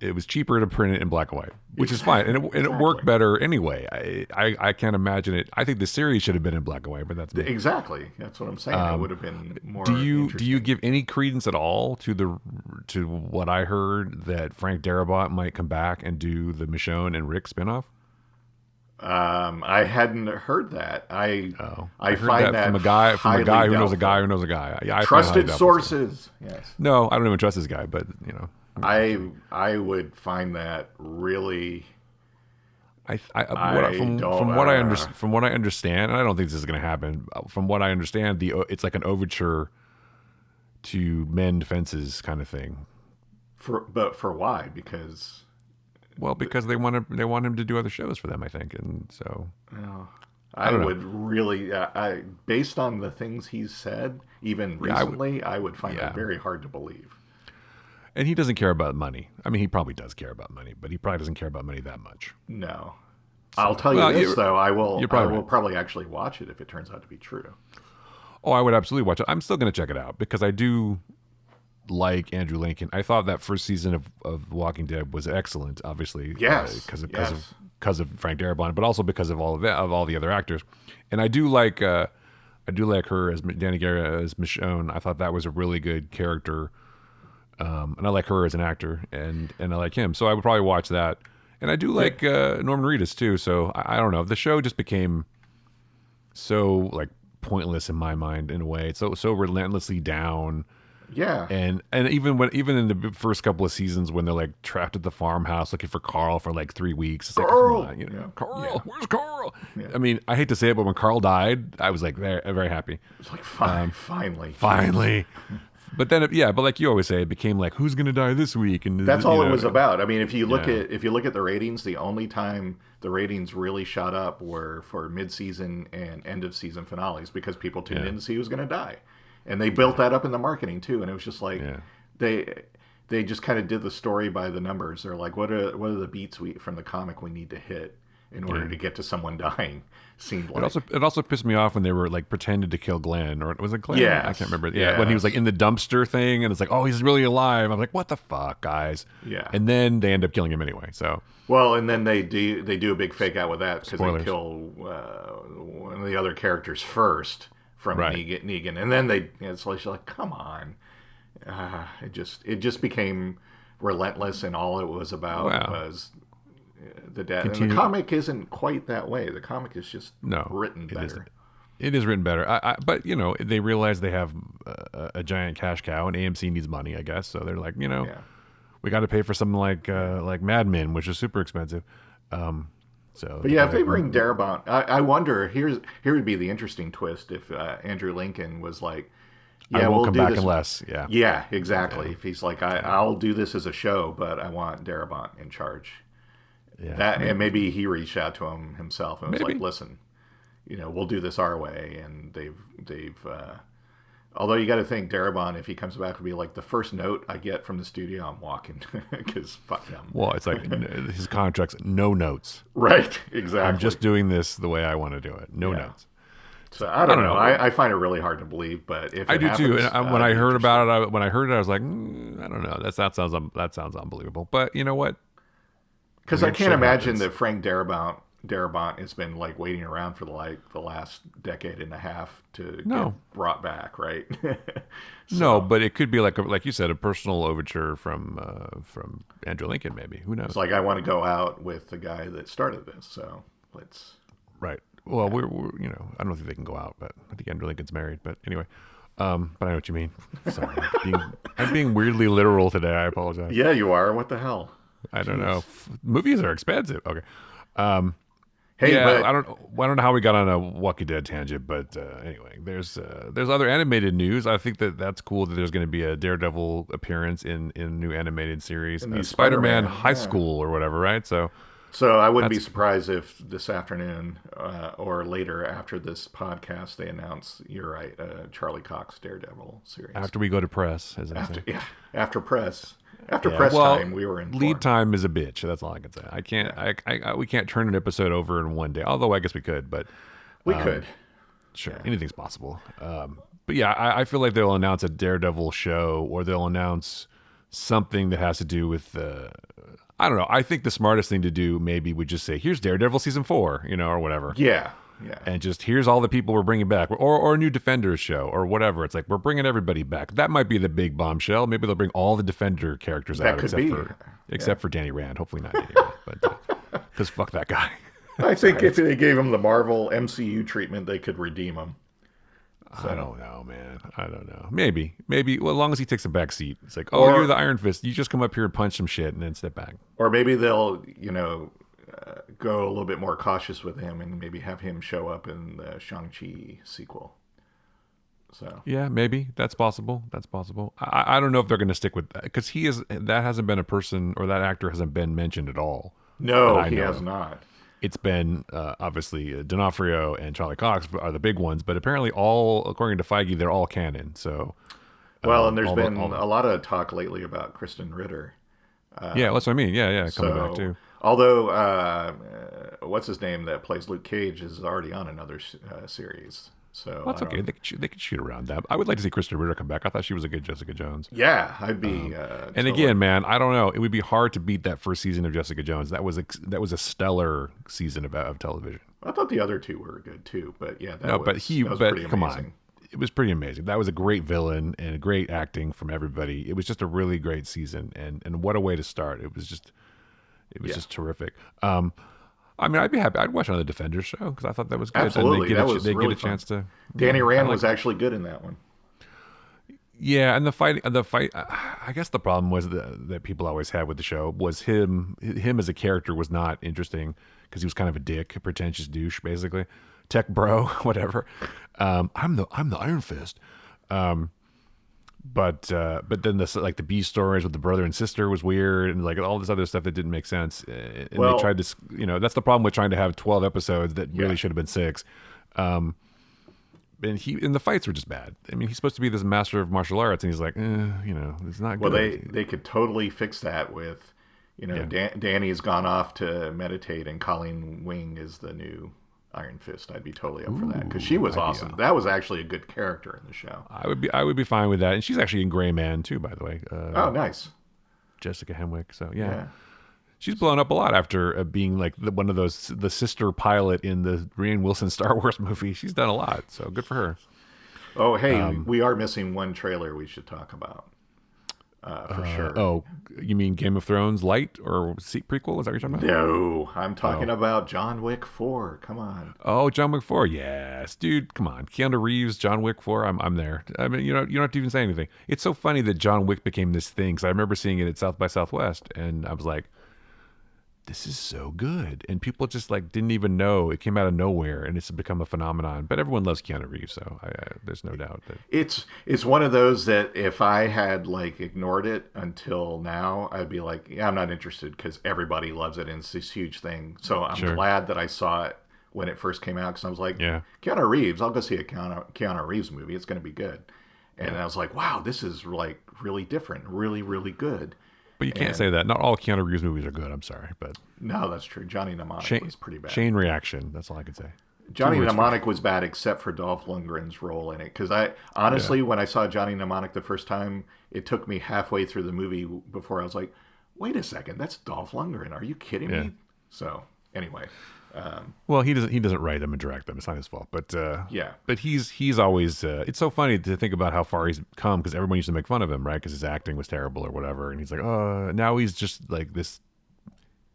It was cheaper to print it in black and white, which is fine, and it worked better anyway. I can't imagine it. I think the series should have been in black and white, but that's me. Exactly. That's what I'm saying. It would have been more. Do you give any credence at all to what I heard that Frank Darabont might come back and do the Michonne and Rick spinoff? I hadn't heard that. I heard find that from a guy who knows a guy who doubtful. knows a guy. Yeah, I Trusted sources. Yes. No, I don't even trust this guy, but I would find that really. From what I understand, and I don't think this is going to happen. From what I understand, it's like an overture to mend fences kind of thing. But for why? Because. Well, because they want him to do other shows for them, I think, and so. I would really, based on the things he's said, even recently, I would find it very hard to believe. And he doesn't care about money. I mean, he probably does care about money, but he probably doesn't care about money that much. No. So, I'll tell you this, though. I will probably actually watch it if it turns out to be true. Oh, I would absolutely watch it. I'm still going to check it out because I do like Andrew Lincoln. I thought that first season of Walking Dead was excellent, obviously. Yes. Because of Frank Darabont, but also because of all the other actors. And I do like her as Danny Guerra as Michonne. I thought that was a really good character. And I like her as an actor, and I like him. So I would probably watch that. And I do Yeah. like Norman Reedus too. So I don't know. The show just became so like pointless in my mind in a way. It's so relentlessly down. Yeah. And even in the first couple of seasons when they're like trapped at the farmhouse looking for Carl for like 3 weeks, it's like, come Carl. on, Yeah. Carl, Yeah. where's Carl? Yeah. I mean, I hate to say it, but when Carl died, I was like very, very happy. It's like finally. Finally. But then, but like you always say, it became like, who's gonna die this week? And That's all it was about. I mean, if you look Yeah. at the ratings, the only time the ratings really shot up were for mid-season and end of season finales because people tuned in to see who's going to die, and they built that up in the marketing too. And it was just like they just kind of did the story by the numbers. They're like, what are the beats from the comic we need to hit in order to get to someone dying? Seemed like it also pissed me off when they were like pretended to kill Glenn, or was it Glenn? Yes. I can't remember. Yeah, when he was like in the dumpster thing, and it's like, oh, he's really alive. I'm like, what the fuck, guys? Yeah. And then they end up killing him anyway. So well, and then they do a big fake out with that because Spoilers. they kill one of the other characters first from Right. Negan, and then it's like come on, it just became relentless, and all it was about was the death. And the comic isn't quite that way. The comic is just written better. It is written better. But they realize they have a giant cash cow, and AMC needs money, I guess. So they're like, we got to pay for something like Mad Men, which is super expensive. But yeah, if they bring Darabont, I wonder. Here would be the interesting twist if Andrew Lincoln was like, I won't come back this. unless, Yeah, exactly. If he's like, I'll do this as a show, but I want Darabont in charge. Yeah, and maybe he reached out to him himself and was like, listen, we'll do this our way. And they've although you got to think Darabont, if he comes back, will be like, the first note I get from the studio, I'm walking, because fuck him. Well, it's like his contract's no notes. Right, exactly. I'm just doing this the way I want to do it. No notes. So I don't know. I find it really hard to believe, but if I do happens, too. And when I heard about it, I was like, I don't know. That sounds unbelievable. But you know what? Because I can't imagine that Frank Darabont has been like waiting around for the last decade and a half to get brought back, right? No, but it could be like you said, a personal overture from Andrew Lincoln, maybe. Who knows? It's like, I want to go out with the guy that started this, so let's. Right. Well, we're I don't think they can go out, but I think Andrew Lincoln's married. But anyway, but I know what you mean. Sorry, I'm being weirdly literal today. I apologize. Yeah, you are. What the hell? I don't know. Movies are expensive. Okay. Hey, I don't know how we got on a Walking Dead tangent, but anyway, there's other animated news. I think that's cool that there's going to be a Daredevil appearance in a new animated series, Spider-Man High School or whatever, right? So I wouldn't be surprised if this afternoon or later after this podcast they announce, you're right, Charlie Cox Daredevil series. After we go to press, as I say. After press. After press time, we were in lead time is a bitch. That's all I can say. I can't. We can't turn an episode over in one day. Although I guess we could, but we could. Sure, anything's possible. But yeah, I feel like they'll announce a Daredevil show, or they'll announce something that has to do with. I don't know. I think the smartest thing to do maybe would just say, "Here's Daredevil season 4," or whatever. Yeah. And just here's all the people we're bringing back, or a new Defenders show, or whatever. It's like we're bringing everybody back. That might be the big bombshell. Maybe they'll bring all the Defender characters out, except for Danny Rand. Hopefully not Danny Rand, but because fuck that guy. I think if they gave him the Marvel MCU treatment, they could redeem him. So. I don't know, man. I don't know. Maybe. Well, as long as he takes a back seat, it's like, you're the Iron Fist. You just come up here and punch some shit and then step back. Or maybe they'll, go a little bit more cautious with him and maybe have him show up in the Shang-Chi sequel. So yeah, maybe that's possible. I don't know if they're going to stick with that because that hasn't been a person, or that actor hasn't been mentioned at all. No, he has not. It's been obviously D'Onofrio and Charlie Cox are the big ones, but apparently according to Feige, they're all canon. So and there's been a lot of talk lately about Kristen Ritter. Yeah, that's what I mean. Yeah, coming back too. Although, what's his name that plays Luke Cage is already on another series. So that's okay. They could shoot around that. I would like to see Kristen Ritter come back. I thought she was a good Jessica Jones. Yeah, I'd be. And again, man, I don't know. It would be hard to beat that first season of Jessica Jones. That was a stellar season of television. I thought the other two were good too, but yeah, that was pretty come amazing. On. It was pretty amazing. That was a great villain and great acting from everybody. It was just a really great season, and what a way to start. It It was Yeah, just terrific. I mean, I'd be happy. I'd watch another Defenders show because I thought that was good, and absolutely. That was they get really a fun. chance to. Danny Yeah, I Rand like. was actually good in that one. Yeah, and the fight. I guess the problem was that people always had with the show was him as a character was not interesting because he was kind of a dick, a pretentious douche, basically, tech bro, whatever. I'm the Iron Fist. But then the B stories with the brother and sister was weird, and like all this other stuff that didn't make sense. And they Well, tried to, that's the problem with trying to have 12 episodes that yeah. really should have been six. And the fights were just bad. I mean, he's supposed to be this master of martial arts, and he's like, it's not Well, good. they could totally fix that with, Yeah. Danny's gone off to meditate, and Colleen Wing is the new Iron Fist. I'd be totally up for that because she was awesome. That was actually a good character in the show. I would be fine with that. And she's actually in Gray Man too, by the way. Oh, nice. Jessica Henwick. So yeah. Yeah. She's blown up a lot after being like one of the sister pilot in the Rian Wilson Star Wars movie. She's done a lot, so good for her. Oh, hey, we are missing one trailer we should talk about for sure. Oh, you mean Game of Thrones Light or prequel? Is that what you're talking about? No, I'm talking about John Wick 4. Come on. Oh, John Wick 4. Yes, dude, come on. Keanu Reeves, John Wick 4. I'm there. I mean, you don't have to even say anything. It's so funny that John Wick became this thing because I remember seeing it at South by Southwest, and I was like, this is so good, and people just like didn't even know it came out of nowhere, and it's become a phenomenon. But everyone loves Keanu Reeves, so there's no doubt that It's one of those that if I had like ignored it until now, I'd be like, yeah, I'm not interested because everybody loves it and it's this huge thing. So I'm Sure. glad that I saw it when it first came out because I was like, Yeah. Keanu Reeves, I'll go see a Keanu Reeves movie. It's going to be good. And I was like, wow, this is like really different, really, really good. But you can't And say that. Not all Keanu Reeves movies are good. I'm sorry, but no, that's true. Johnny Mnemonic was pretty bad. chain reaction. That's all I can say. Johnny Two words for Mnemonic was bad except for Dolph Lundgren's role in it. Because I honestly, when I saw Johnny Mnemonic the first time, it took me halfway through the movie before I was like, "Wait a second, that's Dolph Lundgren. Are you kidding Yeah. me?" So anyway, Well, he doesn't write them and direct them. It's not his fault. But yeah, but he's always. It's so funny to think about how far he's come because everyone used to make fun of him, right? Because his acting was terrible or whatever, and he's like, oh, now he's just like this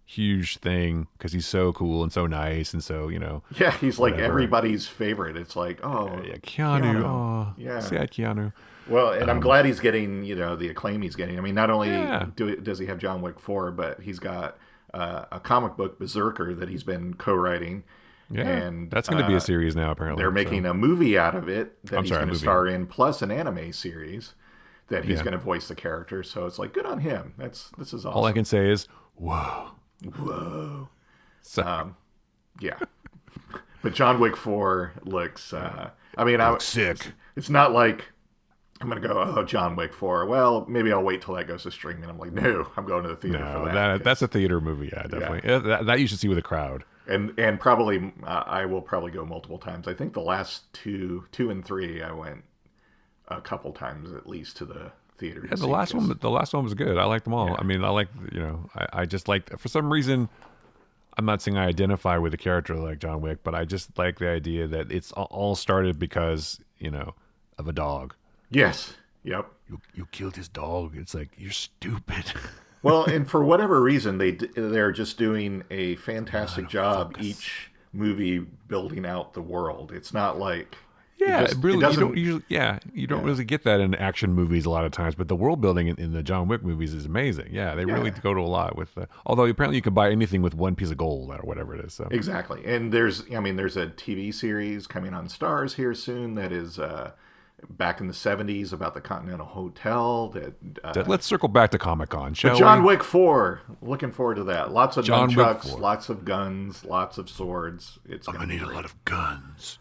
huge thing because he's so cool and so nice and so yeah, he's like whatever. everybody's favorite. It's like, oh, Yeah, Keanu. Oh, Yeah. sad Keanu. Well, and I'm glad he's getting the acclaim he's getting. I mean, not only Yeah. does he have John Wick 4, but he's got a comic book Berserker that he's been co-writing. Yeah, And that's going to be a series now. Apparently, they're making a movie out of it that I'm he's sorry, going a to movie. star in, plus an anime series that he's Yeah. going to voice the character. So it's like, good on him. This is awesome. All I can say is, whoa. Whoa. So, Yeah. But John Wick 4 looks. I mean, looks sick. It's not like I'm going to go, oh, John Wick 4. Well, maybe I'll wait till that goes to streaming. I'm like, no, I'm going to the theater No, for that. that's a theater movie. Yeah, definitely. Yeah, that you should see with a crowd. And probably I will probably go multiple times. I think the last two and three I went a couple times at least to the theater. Yeah, the last one was good. I liked them all. Yeah. I mean, I like I just liked for some reason. I'm not saying I identify with a character like John Wick, but I just like the idea that it's all started because of a dog. Yes. Yep. You killed his dog. It's like you're stupid. Well, and for whatever reason, they're just doing a fantastic job each movie building out the world. It's not like Yeah, it really. You doesn't- don't usually. Yeah, you don't really get that in action movies a lot of times. But the world building in the John Wick movies is amazing. Yeah, they really go to a lot with. Although apparently you can buy anything with one piece of gold or whatever it is. So Exactly. And there's a TV series coming on Stars here soon that is back in the 70s about the Continental Hotel. let's circle back to Comic-Con, shall John we? Wick 4. Looking forward to that. Lots of John Wick nunchucks, 4. lots of guns, lots of swords. It's I'm gonna gonna be need a great. lot of guns.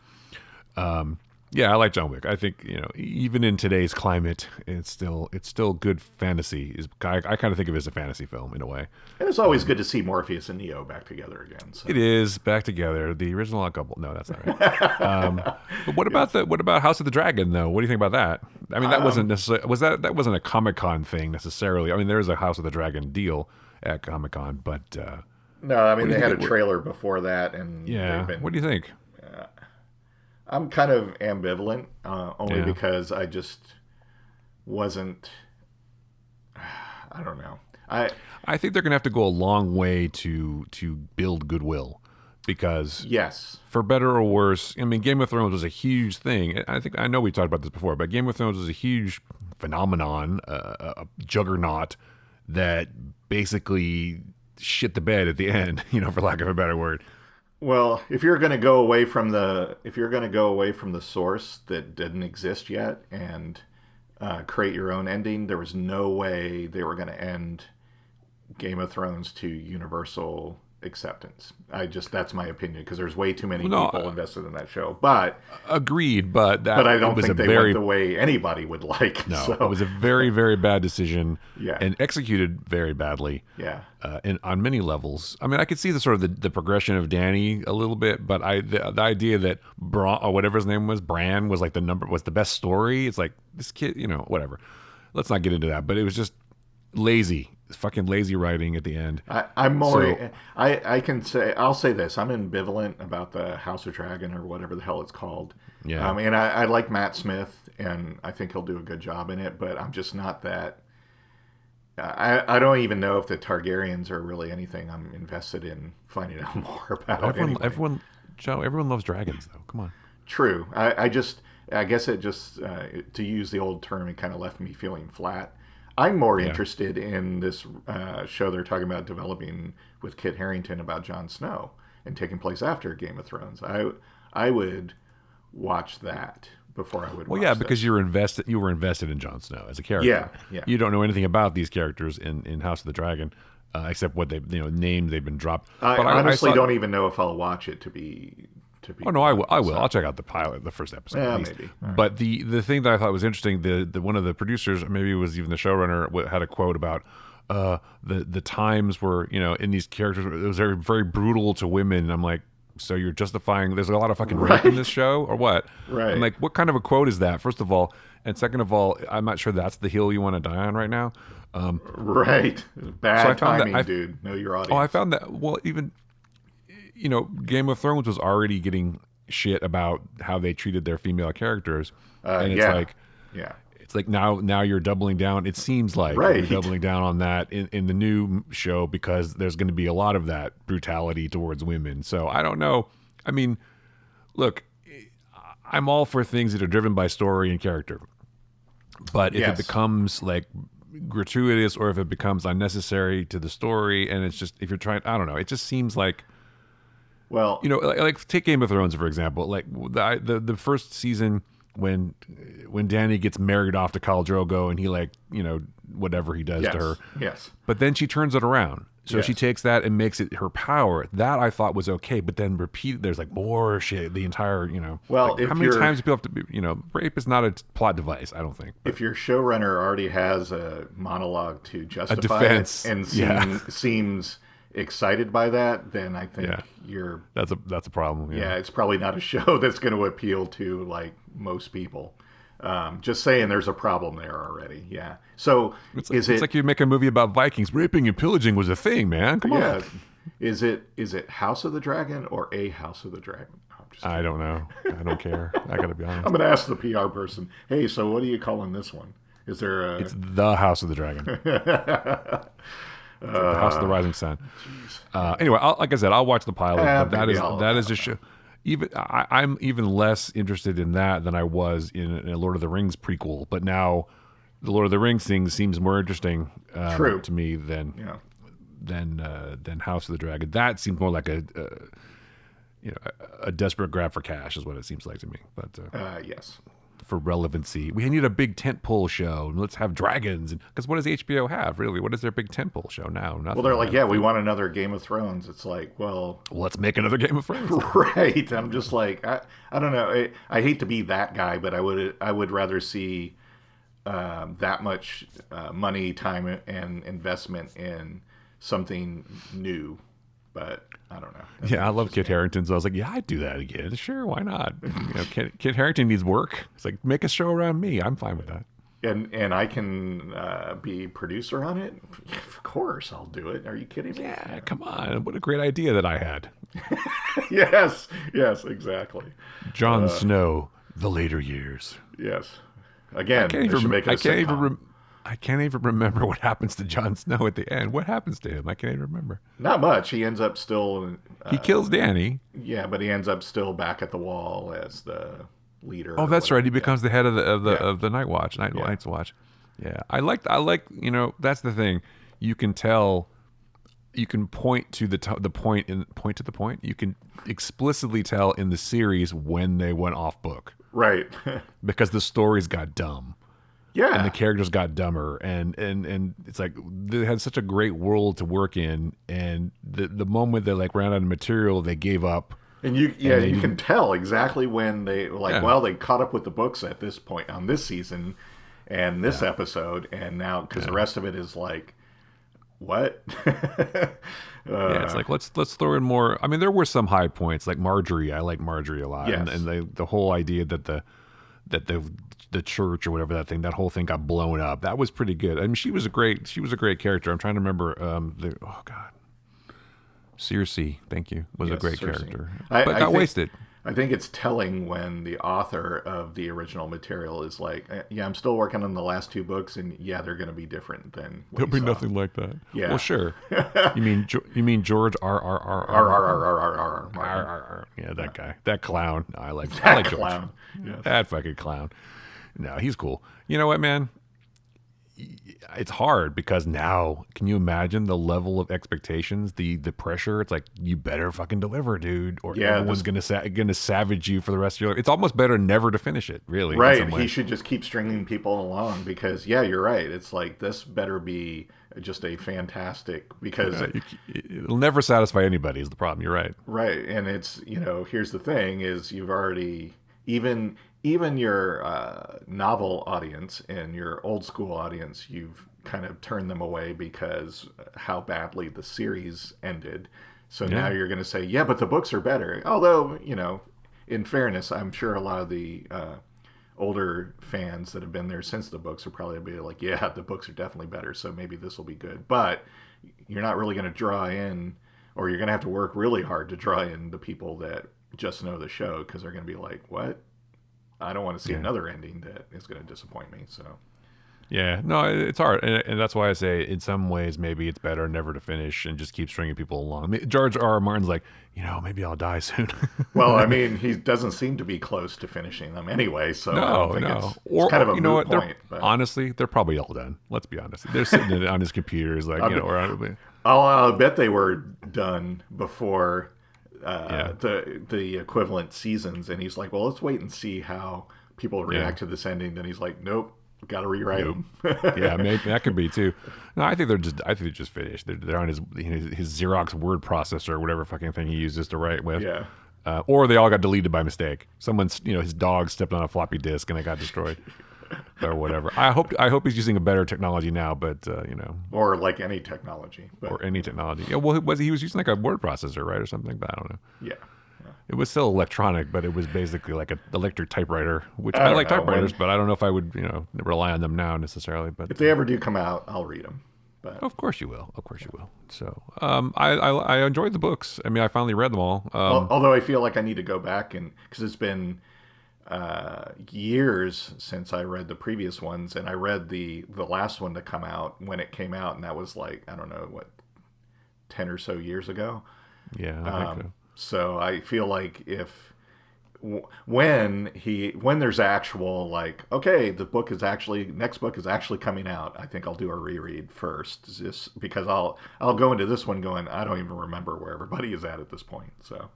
Yeah, I like John Wick. I think even in today's climate, it's still good fantasy. I kind of think of it as a fantasy film in a way. And it's always good to see Morpheus and Neo back together again. So. It is back together. The original odd couple. No, that's not right. But what about House of the Dragon though? What do you think about that? I mean, that wasn't necessarily that wasn't a Comic-Con thing necessarily. I mean, there is a House of the Dragon deal at Comic-Con, but No, I mean do they you had a think- trailer before that, and yeah. they've been, What do you think? I'm kind of ambivalent, only Yeah. because I just wasn't. I don't know. I I think they're going to have to go a long way to build goodwill, because yes, for better or worse, I mean, Game of Thrones was a huge thing. I know we talked about this before, but Game of Thrones was a huge phenomenon, a juggernaut that basically shit the bed at the end, for lack of a better word. well, if you're going to go away from the source that didn't exist yet and create your own ending, there was no way they were going to end Game of Thrones to universal acceptance. That's my opinion, because there's way too many No, people invested in that show. But agreed, but I it don't was a think they very went the way anybody would like. no, it So was a very, very bad decision, yeah, and executed very badly. yeah, And on many levels. I mean, I could see the sort of the progression of Danny a little bit, but the idea that Bran, or whatever his name was, Bran was like was the best story. It's like, this kid, whatever. Let's not get into that. But it was just lazy, fucking lazy writing at the end. I'm more. So I'll say this. I'm ambivalent about the House of Dragon, or whatever the hell it's called. yeah, And I like Matt Smith, and I think he'll do a good job in it. But I'm just not that. I don't even know if the Targaryens are really anything I'm invested in finding out more about. Joe, everyone loves dragons, though. Come on. True. I guess it just, to use the old term, it kind of left me feeling flat. I'm more interested in this show they're talking about developing with Kit Harington about Jon Snow and taking place after Game of Thrones. I would watch that before I would. Well, watch yeah, this. because you were invested in Jon Snow as a character. Yeah, yeah. You don't know anything about these characters in House of the Dragon, except what they names they've been dropped. I But honestly saw, don't even know if I'll watch it to be. Oh no, I will. I will. I'll check out the pilot, the first episode. Yeah, at least. maybe. All right. But the thing that I thought was interesting, the one of the producers, or maybe it was even the showrunner, had a quote about the times where in these characters it was very, very brutal to women. And I'm like, so you're justifying there's a lot of fucking rape in this show, or what? Right. I'm like, what kind of a quote is that? First of all, and second of all, I'm not sure that's the hill you want to die on right now. Right. Bad so I found timing, that dude. Know your audience. Oh, I found that. Well, even Game of Thrones was already getting shit about how they treated their female characters, and it's like, yeah. it's like now you're doubling down. It seems like Right. you're doubling down on that in the new show, because there's going to be a lot of that brutality towards women. So I don't know. I mean, look, I'm all for things that are driven by story and character, but if it becomes like gratuitous, or if it becomes unnecessary to the story, and it's just, if you're trying, I don't know, it just seems like. Well, like take Game of Thrones for example. Like the first season, when Dany gets married off to Khal Drogo, and he whatever he does to her. Yes. But then she turns it around. So she Yes. takes that and makes it her power. That I thought was okay, but then there's like more shit. The entire, Well, like, if how many you're- times do people have to be, rape is not a plot device, I don't think. If your showrunner already has a monologue to justify defense. it and Yeah. seems excited by that, then I think you're. That's a problem. Yeah, it's probably not a show that's going to appeal to like most people. Just saying, there's a problem there already. Yeah. So It's like you make a movie about Vikings. Raping and pillaging was a thing, man. Come on. Is it House of the Dragon or A House of the Dragon? I'm just I don't know. I don't care. I got to be honest. I'm going to ask the PR person. Hey, so what are you calling this one? Is there a? It's the House of the Dragon. It's like the House of the Rising Sun. Anyway, like I said, I'll watch the pilot. But that is just show. Even I'm even less interested in that than I was in a Lord of the Rings prequel. But now, the Lord of the Rings thing seems more interesting to me than House of the Dragon. That seems more like a desperate grab for cash is what it seems like to me. But yes. for relevancy, we need a big tentpole show. Let's have dragons, because what does HBO have really? What is their big tentpole show now? Nothing. Well, they're like, we want another Game of Thrones. It's like, well, let's make another Game of Thrones. Right. I'm just like, I don't know. I hate to be that guy, but I would rather see that much money, time, and investment in something new. But I don't know. Yeah, I love Kit Harington. So I was like, yeah, I'd do that again. Sure, why not? Kit Harington needs work. It's like, make a show around me. I'm fine with that. And I can be producer on it. Of course, I'll do it. Are you kidding me? Yeah, come on. What a great idea that I had. Yes, exactly. Jon Snow, the later years. Yes. Again, they should make it a sitcom. I can't even remember what happens to Jon Snow at the end. What happens to him? I can't even remember. Not much. He ends up still. He kills Dany. Yeah, but he ends up still back at the wall as the leader. Oh, Or that's right. whatever. He becomes the head of Yeah. the Night Watch, Yeah. Night's Watch. Yeah, I like that's the thing. You can tell. You can point to the point and point to the point. You can explicitly tell in the series when they went off book Right. because the stories got dumb. Yeah. And the characters got dumber, and it's like they had such a great world to work in, and the moment they like ran out of material, they gave up. And you can tell exactly when they well, they caught up with the books at this point on this season and this episode, and now because the rest of it is like, what? Yeah, it's like let's throw in more. I mean, there were some high points like Marjorie. I like Marjorie a lot, Yes. and the whole idea that the church or whatever that whole thing got blown up. That was pretty good. I mean, she was a great character. I'm trying to remember oh god, Cersei. Thank you. Was a Yes, great Cersei. character, I but got think- wasted. I think it's telling when the author of the original material is like, yeah, I'm still working on the last two books, and yeah, they're going to be different than what There'll you be saw. nothing like that. Yeah. Well, sure. You mean George R. R. R. Arr, R. arr, arr, arr, arr, arr, arr. R. R. Yeah, that guy, that clown. I like That George. clown. Yes. That fucking clown. No, he's cool. You know what, man? It's hard because now, can you imagine the level of expectations, the pressure? It's like you better fucking deliver, dude, or Yeah, everyone's gonna savage you for the rest of your life. It's almost better never to finish it, really. in Right. some He ways. should just keep stringing people along because, yeah, you're right. It's like this better be just a fantastic because It'll never satisfy anybody. Is the problem? You're right. right, and it's here's the thing: is you've already even your novel audience and your old school audience, you've kind of turned them away because how badly the series ended. So now you're going to say, yeah, but the books are better. Although in fairness, I'm sure a lot of the older fans that have been there since the books are probably be like, yeah, the books are definitely better, so maybe this will be good. But you're not really going to draw in, or you're going to have to work really hard to draw in the people that just know the show because they're going to be like, what? I don't want to see another ending that is going to disappoint me. So Yeah, no, it's hard, and that's why I say in some ways maybe it's better never to finish and just keep stringing people along. I mean, George R. R. Martin's like, maybe I'll die soon. well, I mean, he doesn't seem to be close to finishing them anyway. So I don't think it's kind of a you know moot what? point. But Honestly, they're probably all done. Let's be honest. They're sitting on his computers, like I'll bet they were done before the equivalent seasons, and he's like, well, let's wait and see how people react to this ending. Then he's like, nope, got to rewrite them. Yeah, maybe that could be too. No, I think they're just finished. They're on his Xerox word processor or whatever fucking thing he uses to write with. Yeah. Or they all got deleted by mistake. Someone's his dog stepped on a floppy disk and it got destroyed. Or whatever. I hope he's using a better technology now, but or like any technology, but or any technology. Yeah, well, he was using like a word processor, right, or something? But I don't know. yeah. It was still electronic, but it was basically like an electric typewriter, which I like typewriters, but I don't know if I would rely on them now necessarily. But if they ever do come out, I'll read them. But of course you will. Of course you will. So I enjoyed the books. I mean, I finally read them all. although I feel like I need to go back and because it's been years since I read the previous ones, and I read the last one to come out when it came out, and that was like I don't know what 10 or so years ago. Yeah. I think so. So I feel like if when there's actual like okay next book is actually coming out, I think I'll do a reread first, just because I'll go into this one going I don't even remember where everybody is at this point. So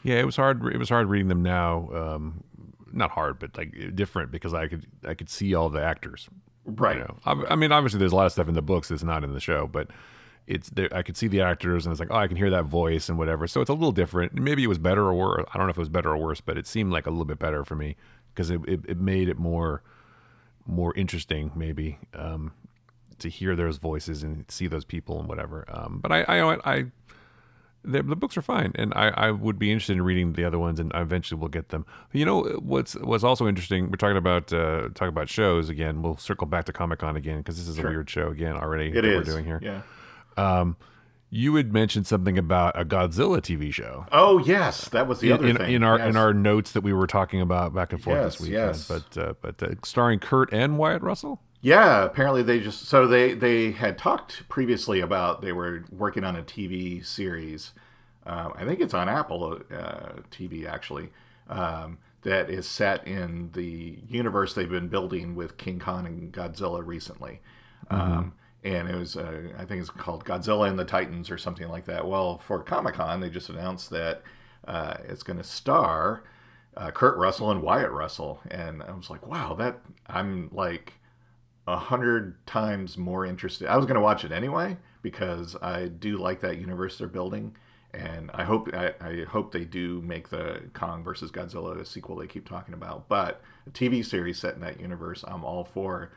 yeah, it was hard reading them now. Not hard, but like different because I could see all the actors. Right. I mean, obviously there's a lot of stuff in the books that's not in the show, but it's there. I could see the actors, and it's like, oh, I can hear that voice and whatever. So it's a little different. Maybe it was better or worse. I don't know if it was better or worse, but it seemed like a little bit better for me because it made it more interesting, maybe, to hear those voices and see those people and whatever. But the books are fine, and I would be interested in reading the other ones, and eventually we'll get them. You know what's also interesting? We're talking about shows again. We'll circle back to Comic-Con again because this is a weird show again already. We're doing here. Yeah. You had mentioned something about a Godzilla TV show. Oh yes, that was the other thing in our notes that we were talking about back and forth this weekend. Yes. But starring Kurt and Wyatt Russell. Yeah, apparently they had talked previously about they were working on a TV series. I think it's on Apple TV actually. That is set in the universe they've been building with King Kong and Godzilla recently. Mm-hmm. And it was, I think it's called Godzilla and the Titans or something like that. Well, for Comic Con, they just announced that it's going to star Kurt Russell and Wyatt Russell, and I was like, wow, that I'm like 100 times more interested. I was going to watch it anyway because I do like that universe they're building, and I hope they do make the Kong versus Godzilla a sequel they keep talking about. But a TV series set in that universe, I'm all for.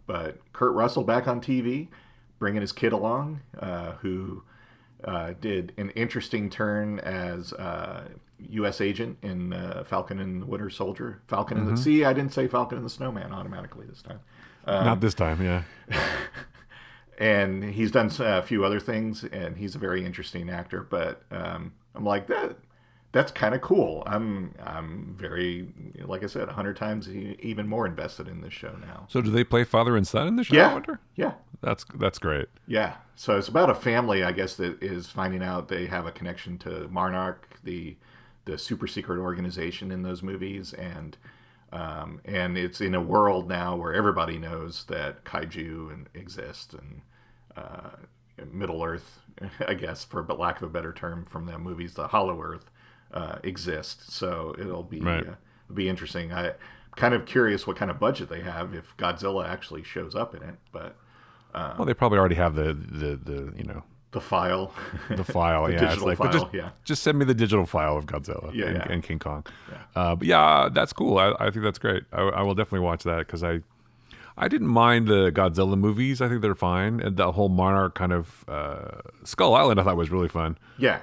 But Kurt Russell back on TV, bringing his kid along, who did an interesting turn as U.S. agent in Falcon and the Winter Soldier. Falcon and the Mm-hmm. See, I didn't say Falcon and the Snowman automatically this time. Not this time, yeah. And he's done a few other things, and he's a very interesting actor. But I'm like that. That's kind of cool. I'm very, like I said, 100 times even more invested in this show now. So do they play father and son in the show? I Yeah, wonder. yeah, That's great. yeah. So it's about a family, I guess, that is finding out they have a connection to Monarch, the super secret organization in those movies, and it's in a world now where everybody knows that kaiju exist and Middle Earth, I guess, for lack of a better term from the movies, the Hollow Earth exist. So Right. it'll be interesting. I'm kind of curious what kind of budget they have if Godzilla actually shows up in it, but Well, they probably already have the the file, the file. the Yeah, it's digital like, file, but yeah. just send me the digital file of Godzilla Yeah, yeah. and King Kong. Yeah. But yeah, that's cool. I think that's great. I will definitely watch that because I didn't mind the Godzilla movies. I think they're fine. And the whole Monarch kind of Skull Island I thought was really fun. Yeah.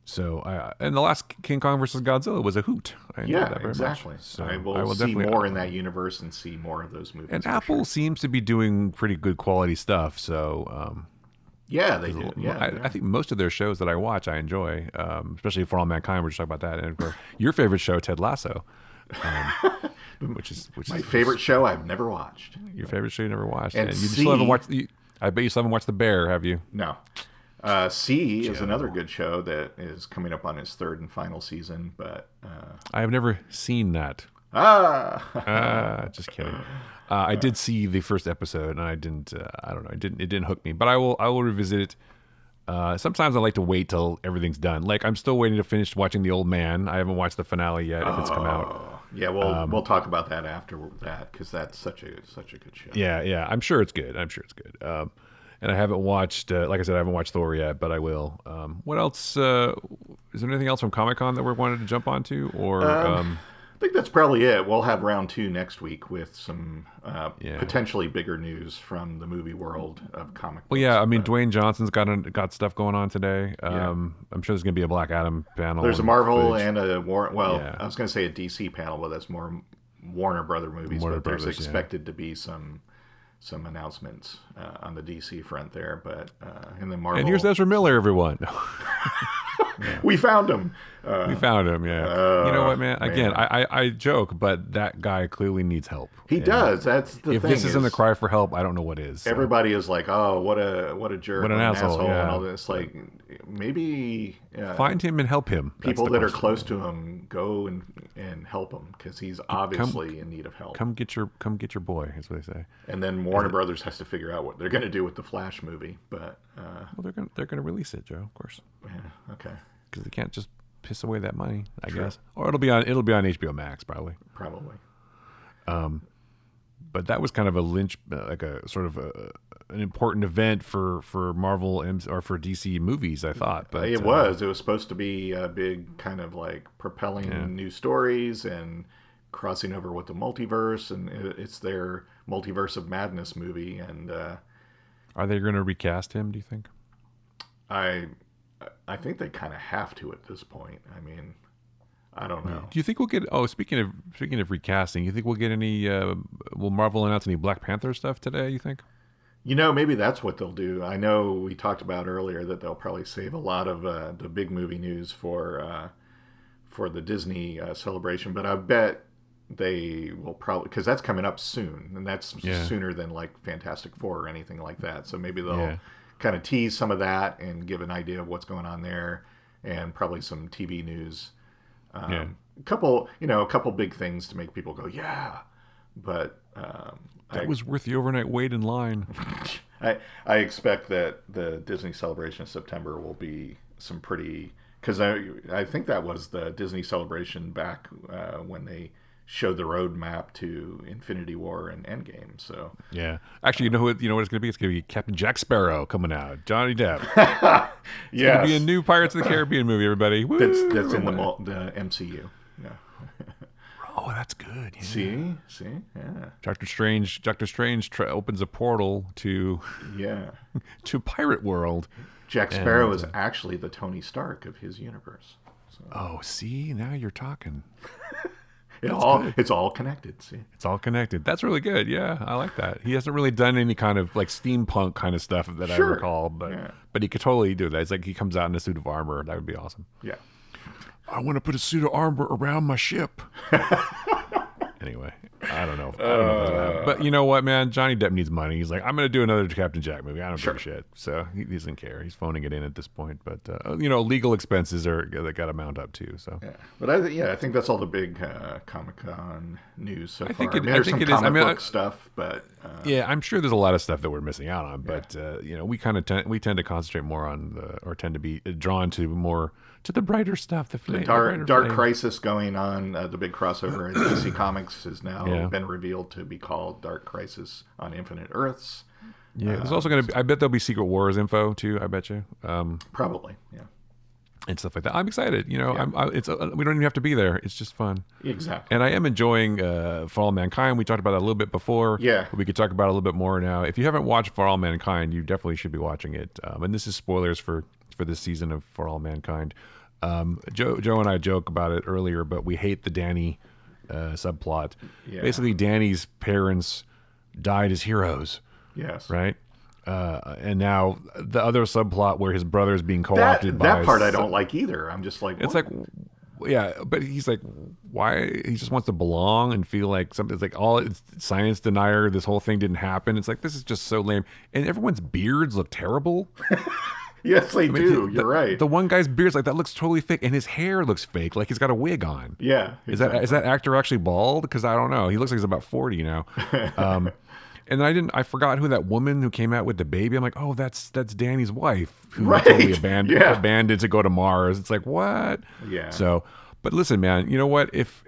So and the last King Kong versus Godzilla was a hoot. I enjoyed Yeah, that very exactly. much. So I will see definitely more in that universe and see more of those movies. And for Apple sure. seems to be doing pretty good quality stuff. So Yeah, they do. Yeah, I think most of their shows that I watch, I enjoy, especially For All Mankind. We're just talking about that, and of course, your favorite show, Ted Lasso, which my is favorite show I've never watched. your favorite show you never watched, And you still haven't C- watched. I bet you still haven't watched The Bear, have you? No. C is another good show that is coming up on its third and final season, but I have never seen that. Just kidding. I did see the first episode, and I didn't. I don't know. It didn't hook me, but I will revisit it. Sometimes I like to wait till everything's done. Like I'm still waiting to finish watching The Old Man. I haven't watched the finale yet. If it's come out. yeah, we'll talk about that after that because that's such a good show. Yeah. I'm sure it's good. And I haven't watched, like I said, I haven't watched Thor yet, but I will. What else? Is there anything else from Comic Con that we wanted to jump onto, or? I think that's probably it. We'll have round 2 next week with some Yeah. potentially bigger news from the movie world of comic books. Well, yeah. I mean, but Dwayne Johnson's got stuff going on today. I'm sure there's gonna be a Black Adam panel. there's a and Marvel footage. and a Warner. Well, Yeah. I was going to say a DC panel, but that's more Warner Brother movies. Warner but there's Brothers, yeah. expected to be some announcements on the DC front there. But and then Marvel. And here's Ezra Miller, everyone. We found him. We found him. Yeah. You know what, man? Again, I joke, but that guy clearly needs help. He And does. That's the If thing. this isn't a cry for help, I don't know what is. So. Everybody is like, "Oh, what a jerk, What an asshole, yeah. and all this." Like, maybe Find him and help him. That's people the that are question. close to him go and help him because he's obviously in need of help. Come get your boy, is what they say. And then Warner Brothers has to figure out what they're going to do with the Flash movie. But Well, they're gonna release it, Joe, of course, yeah, okay, because they can't just piss away that money, I guess. Or it'll be on HBO Max probably. probably. But that was kind of like a sort of an important event for Marvel or for DC movies, I thought. But It was supposed to be a big kind of like propelling new stories and crossing over with the multiverse, and it's their Multiverse of Madness movie, and Are they going to recast him? Do you think? I think they kind of have to at this point. I mean, I don't know. Do you think we'll get? Oh, speaking of recasting, you think we'll get any? Will Marvel announce any Black Panther stuff today? You think? Maybe that's what they'll do. I know we talked about earlier that they'll probably save a lot of the big movie news for the Disney celebration, but I bet they will probably, because that's coming up soon, and that's Yeah. sooner than like Fantastic Four or anything like that. So maybe they'll Yeah. kind of tease some of that and give an idea of what's going on there, and probably some TV news. Yeah. A couple big things to make people go, yeah. But That was worth the overnight wait in line. I expect that the Disney Celebration of September will be some pretty, because I think that was the Disney Celebration back when they showed the roadmap to Infinity War and Endgame. So Yeah. Actually, you know what it's going to be? It's going to be Captain Jack Sparrow coming out. Johnny Depp. It's going to be a yes, new Pirates of the Caribbean movie, everybody. Woo! that's in the MCU. Yeah. Oh, that's good. Yeah. See, yeah, Doctor Strange opens a portal to yeah. to Pirate World. Jack Sparrow And, is actually the Tony Stark of his universe. So Oh, see, now you're talking. it's all connected. See, It's all connected. That's really good. Yeah, I like that. He hasn't really done any kind of like steampunk kind of stuff that I Sure. recall, but Yeah. but he could totally do that. It's like he comes out in a suit of armor. That would be awesome. yeah. I want to put a suit of armor around my ship. Anyway, I don't know. But you know what, man? Johnny Depp needs money. He's like, I'm going to do another Captain Jack movie. I don't give a shit. So he doesn't care. He's phoning it in at this point. But legal expenses they got to mount up too. So Yeah, but I think that's all the big Comic Con news so far. think There's some it is. I comic mean, book stuff, but yeah, I'm sure there's a lot of stuff that we're missing out on. But we kind of tend to concentrate more on tend to be drawn to more to the brighter stuff. The Dark flame. Crisis going on. The big crossover in DC Comics has now Yeah. been revealed to be called Dark Crisis on Infinite Earths. Yeah, there's also going to be. I bet there'll be Secret Wars info too. I bet you. Probably, yeah, And stuff like that. I'm excited. We don't even have to be there. It's just fun. exactly. And I am enjoying For All Mankind. We talked about that a little bit before. Yeah. But we could talk about it a little bit more now. If you haven't watched For All Mankind, you definitely should be watching it. And this is spoilers for this season of For All Mankind. Joe and I joke about it earlier, but we hate the Danny subplot. Yeah. Basically, Danny's parents died as heroes, Yes, right? And now the other subplot where his brother is being co-opted by that part I don't like either. I'm just like, It's what? like, yeah, but he's like, why? He just wants to belong and feel like something. It's like all it's science denier. This whole thing didn't happen. It's like this is just so lame. And everyone's beards look terrible. yes, they do. You're right. The one guy's beard's like that looks totally fake, and his hair looks fake, like he's got a wig on. yeah, Is that actor actually bald? Because I don't know. He looks like he's about 40 now. And I forgot who that woman who came out with the baby. I'm like, oh, that's Danny's wife who Right. totally Yeah. abandoned to go to Mars. It's like what? Yeah. So, but listen, man, you know what? If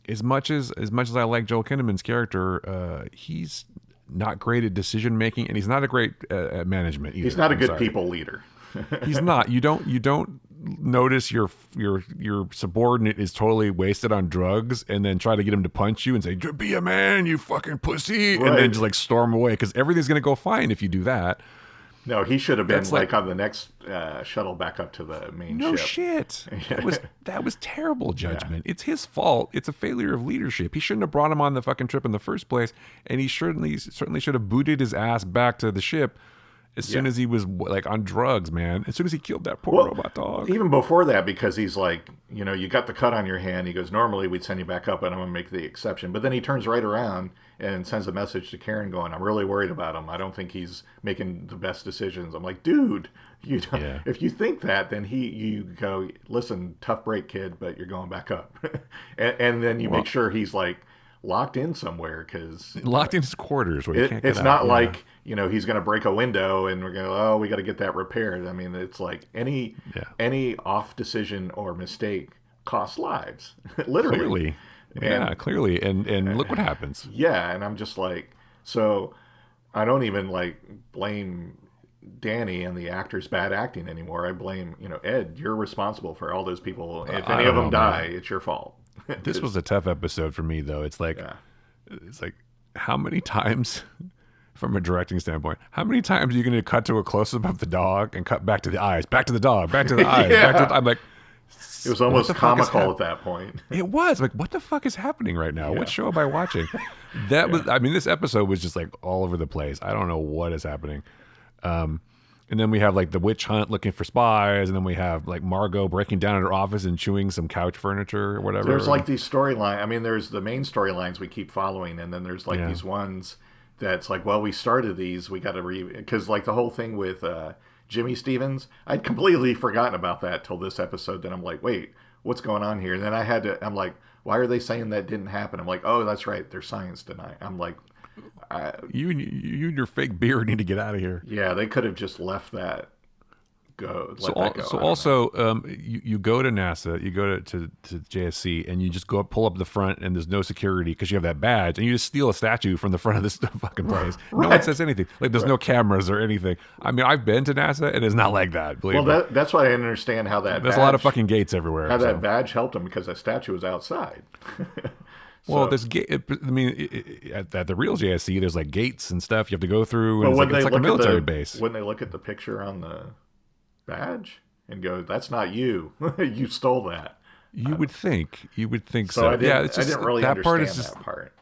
as much as I like Joel Kinnaman's character, he's not great at decision making, and he's not a great at management either. He's not a I'm good sorry. people leader. He's not. You don't notice your subordinate is totally wasted on drugs and then try to get him to punch you and say, "Be a man, you fucking pussy," and Right. then just like storm away because everything's gonna go fine if you do that. No, he should have been That's like- on the next shuttle back up to the main No ship. shit. That was terrible judgment. It's his fault. It's a failure of leadership. He shouldn't have brought him on the fucking trip in the first place, and he certainly should have booted his ass back to the ship as soon as he was like on drugs, man. As soon as he killed that poor robot dog. Even before that, because he's like, you got the cut on your hand. He goes, normally we'd send you back up, and I'm going to make the exception. But then he turns right around and sends a message to Karen going, I'm really worried about him. I don't think he's making the best decisions. I'm like, dude, if you think that, then you go, listen, tough break, kid, but you're going back up. and then you make sure he's like locked in somewhere because Locked in his quarters where he can't get it's out. not Yeah. like he's going to break a window and we're going we got to get that repaired. I mean, it's like any off decision or mistake costs lives. Literally. Clearly. Yeah, clearly. And look what happens. Yeah, and I'm just like, so I don't even like blame Danny and the actor's bad acting anymore. I blame, Ed, you're responsible for all those people. If any of them die, it's your fault. This was a tough episode for me though. It's like how many times from a directing standpoint, how many times are you going to cut to a close up of the dog and cut back to the eyes, back to the dog, back to the eyes, back to the, I'm like, it was almost comical at that point. It was like, what the fuck is happening right now? What show am I watching? That was, I mean, this episode was just like all over the place. I don't know what is happening. And then we have like the witch hunt looking for spies, and then we have like Margot breaking down at her office and chewing some couch furniture or There's whatever. like these storyline. I mean, there's the main storylines we keep following, and then there's like Yeah. these ones that's like, well, we started these, we got to because like the whole thing with Jimmy Stevens, I'd completely forgotten about that till this episode. Then I'm like, wait, what's going on here? And then I'm like, why are they saying that didn't happen? I'm like, oh, that's right, they're science denying. I'm like, You and your fake beard need to get out of here. yeah, they could have just left that go, So, let that go. so I don't know. also, you go to NASA, you go to JSC, and you just go up, pull up the front, and there's no security because you have that badge, and you just steal a statue from the front of this fucking place. No one Right. says anything. Like there's no cameras or anything. I mean, I've been to NASA, and it's not like that. Believe Well, me. that's why I didn't understand how that There's badge, a lot of fucking gates everywhere. how so. that badge helped him because that statue was outside. Well, So- there's gate. I mean, at the real JSC, there's like gates and stuff you have to go through, and But it's like a military base. when they look at the picture on the badge and go, "That's not you. You stole that." You would think. You would think So so. I didn't, Yeah, it's just I didn't really that part understand is just. that part.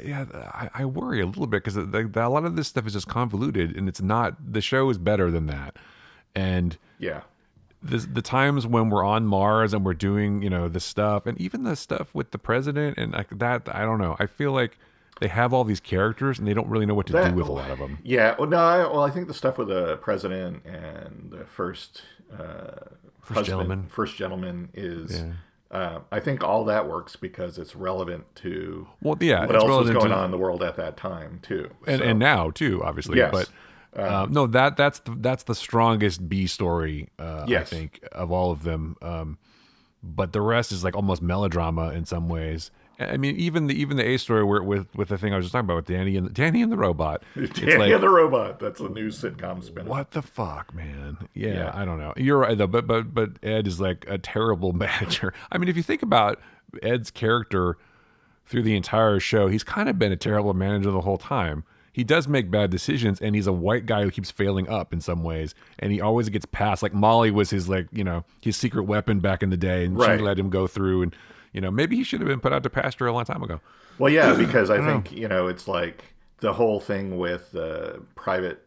Yeah, I worry a little bit because a lot of this stuff is just convoluted, and it's not. The show is better than that, and Yeah. the times when we're on Mars and we're doing this stuff, and even the stuff with the president and like that, I don't know. I feel like they have all these characters and they don't really know what to That- do with a lot of them. Yeah. Well, no. I think the stuff with the president and the first gentleman. first gentleman is. Yeah. I think all that works because it's relevant to Well, yeah, what it's else was relevant going to- on in the world at that time too. and So- and now too, obviously. Yes. But no, that's the strongest B story Yes. I think of all of them. But the rest is like almost melodrama in some ways. I mean, even the A story where with the thing I was just talking about with Danny and the robot. It's Danny like, and the Robot. That's a new sitcom spin. what the fuck, man? Yeah, Yeah. I don't know. You're right though, but Ed is like a terrible manager. I mean, if you think about Ed's character through the entire show, he's kind of been a terrible manager the whole time. He does make bad decisions, and he's a white guy who keeps failing up in some ways, and he always gets past. Like Molly was his his secret weapon back in the day, and Right. she let him go through, and maybe he should have been put out to pasture a long time ago. Well, yeah, because I think it's like the whole thing with the private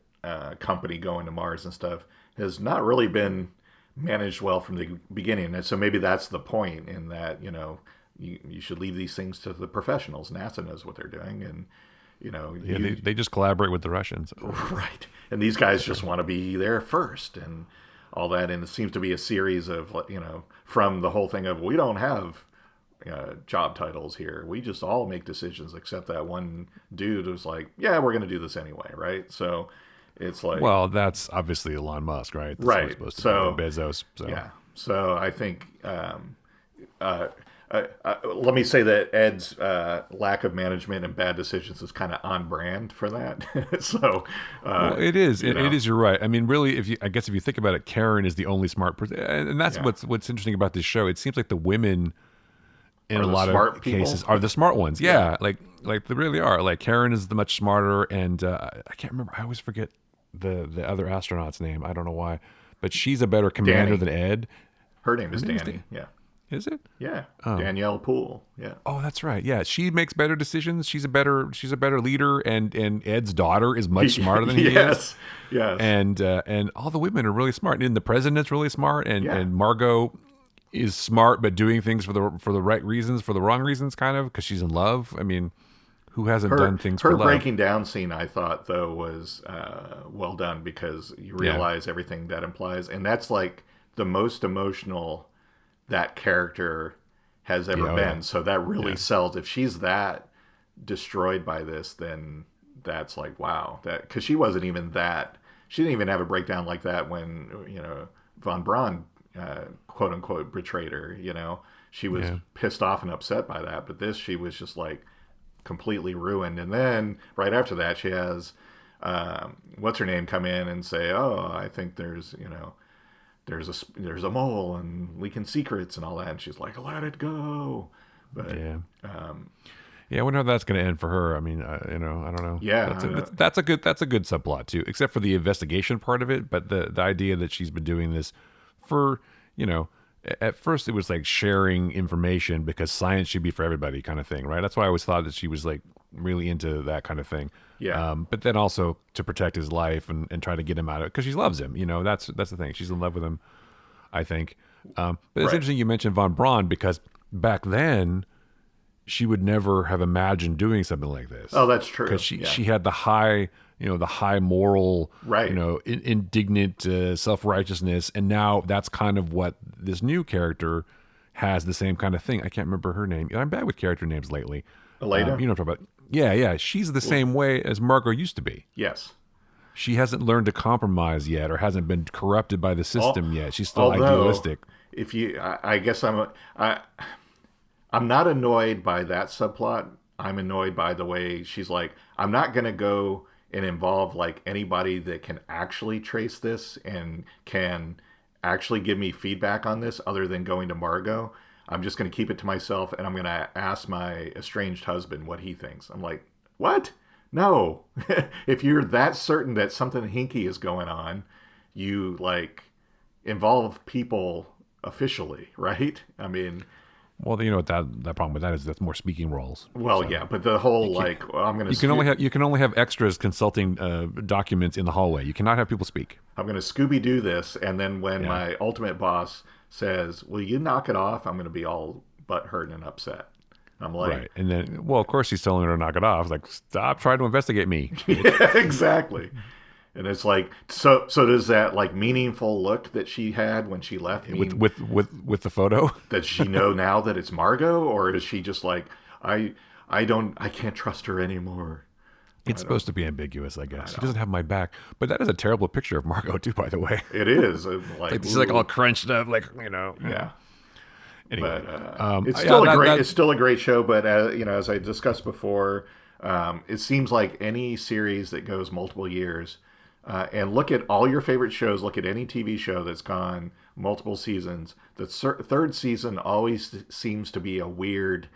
company going to Mars and stuff has not really been managed well from the beginning, and so maybe that's the point in that you should leave these things to the professionals. NASA knows what they're doing, and Yeah, they just collaborate with the Russians. right. And these guys just want to be there first and all that. And it seems to be a series of, from the whole thing of we don't have job titles here. We just all make decisions except that one dude who's like, yeah, we're going to do this anyway. Right. So it's like, Well, that's obviously Elon Musk, right? That's Right. what's supposed to So- be Bezos. So. yeah. So I think, let me say that Ed's lack of management and bad decisions is kind of on brand for that. So, Well, it is. you know. It is. You're right. I mean, really, if you think about it, Karen is the only smart person, and that's Yeah. what's interesting about this show. It seems like the women in Are a the lot smart of people? cases are the smart ones. Yeah, like they really are. Like Karen is the much smarter, and I can't remember. I always forget the other astronaut's name. I don't know why, but she's a better commander Danny. than Ed. her name is name is Danny. Yeah. Is it? Yeah. Danielle Poole. Yeah. Oh, that's right. Yeah, she makes better decisions. She's a better leader, and Ed's daughter is much smarter than he is. Yes. Yes. And all the women are really smart, and the president's really smart, and Yeah. Margot is smart, but doing things for the right reasons, for the wrong reasons, kind of because she's in love. I mean, who hasn't done things for her love? breaking down scene, I thought, though, was well done because you realize everything that implies. And that's like the most emotional that character has ever Yeah, oh, been. yeah. So that really sells. If she's that destroyed by this, then that's like, wow. That because she wasn't even that. She didn't even have a breakdown like that when, Von Braun, quote unquote, betrayed her. She was pissed off and upset by that. But this, she was just like completely ruined. And then right after that, she has what's her name come in and say, "Oh, I think there's there's a mole and leaking secrets and all that." And she's like, "Let it go." But Yeah. Yeah, I wonder how that's going to end for her. I mean, I don't know. Yeah, that's a good subplot too, except for the investigation part of it. But the idea that she's been doing this for, at first it was like sharing information because science should be for everybody kind of thing, right? That's why I always thought that she was like really into that kind of thing. Yeah. But then also to protect his life and try to get him out of it because she loves him. That's the thing. She's in love with him, I think. But it's Right. interesting you mentioned Von Braun because back then she would never have imagined doing something like Oh, this that's true. because she Yeah. she had the high moral, Right. indignant self righteousness, and now that's kind of what this new character has the same kind of thing. I can't remember her name. I'm bad with character names lately. Elena? You know what I'm talking about? Yeah, yeah. She's the same way as Margot used to be. Yes. She hasn't learned to compromise yet, or hasn't been corrupted by the Al- system yet. She's still Although, idealistic. if you, I guess I'm not annoyed by that subplot. I'm annoyed by the way she's like, I'm not going to go and involve like anybody that can actually trace this and can actually give me feedback on this other than going to Margot. I'm just going to keep it to myself and I'm going to ask my estranged husband what he thinks. I'm like, what? No. If you're that certain that something hinky is going on, you like involve people officially, right? I mean, Well, you know what that problem with that is that's more speaking roles. well, So yeah, but the whole like, well, you can only have extras consulting documents in the hallway. You cannot have people speak. I'm gonna Scooby Doo this, and then when Yeah. my ultimate boss says, "Will you knock it off?" I'm gonna be all butthurt and upset. I'm like, Right. And then, well, of course, he's telling her to knock it off. It's like, stop trying to investigate me. yeah, exactly. And it's like, so does that like meaningful look that she had when she left with mean with the photo. does she know now that it's Margot, or is she just like, I can't trust her anymore? It's supposed to be ambiguous, I guess. She doesn't have my back. But that is a terrible picture of Margot, too, by the way. It is like, She's like ooh. all crunched up, like, Yeah. Anyway, But it's still it's still a great show. But as I discussed before, it seems like any series that goes multiple years, and look at all your favorite shows. Look at any TV show that's gone multiple seasons. The third season always seems to be a weird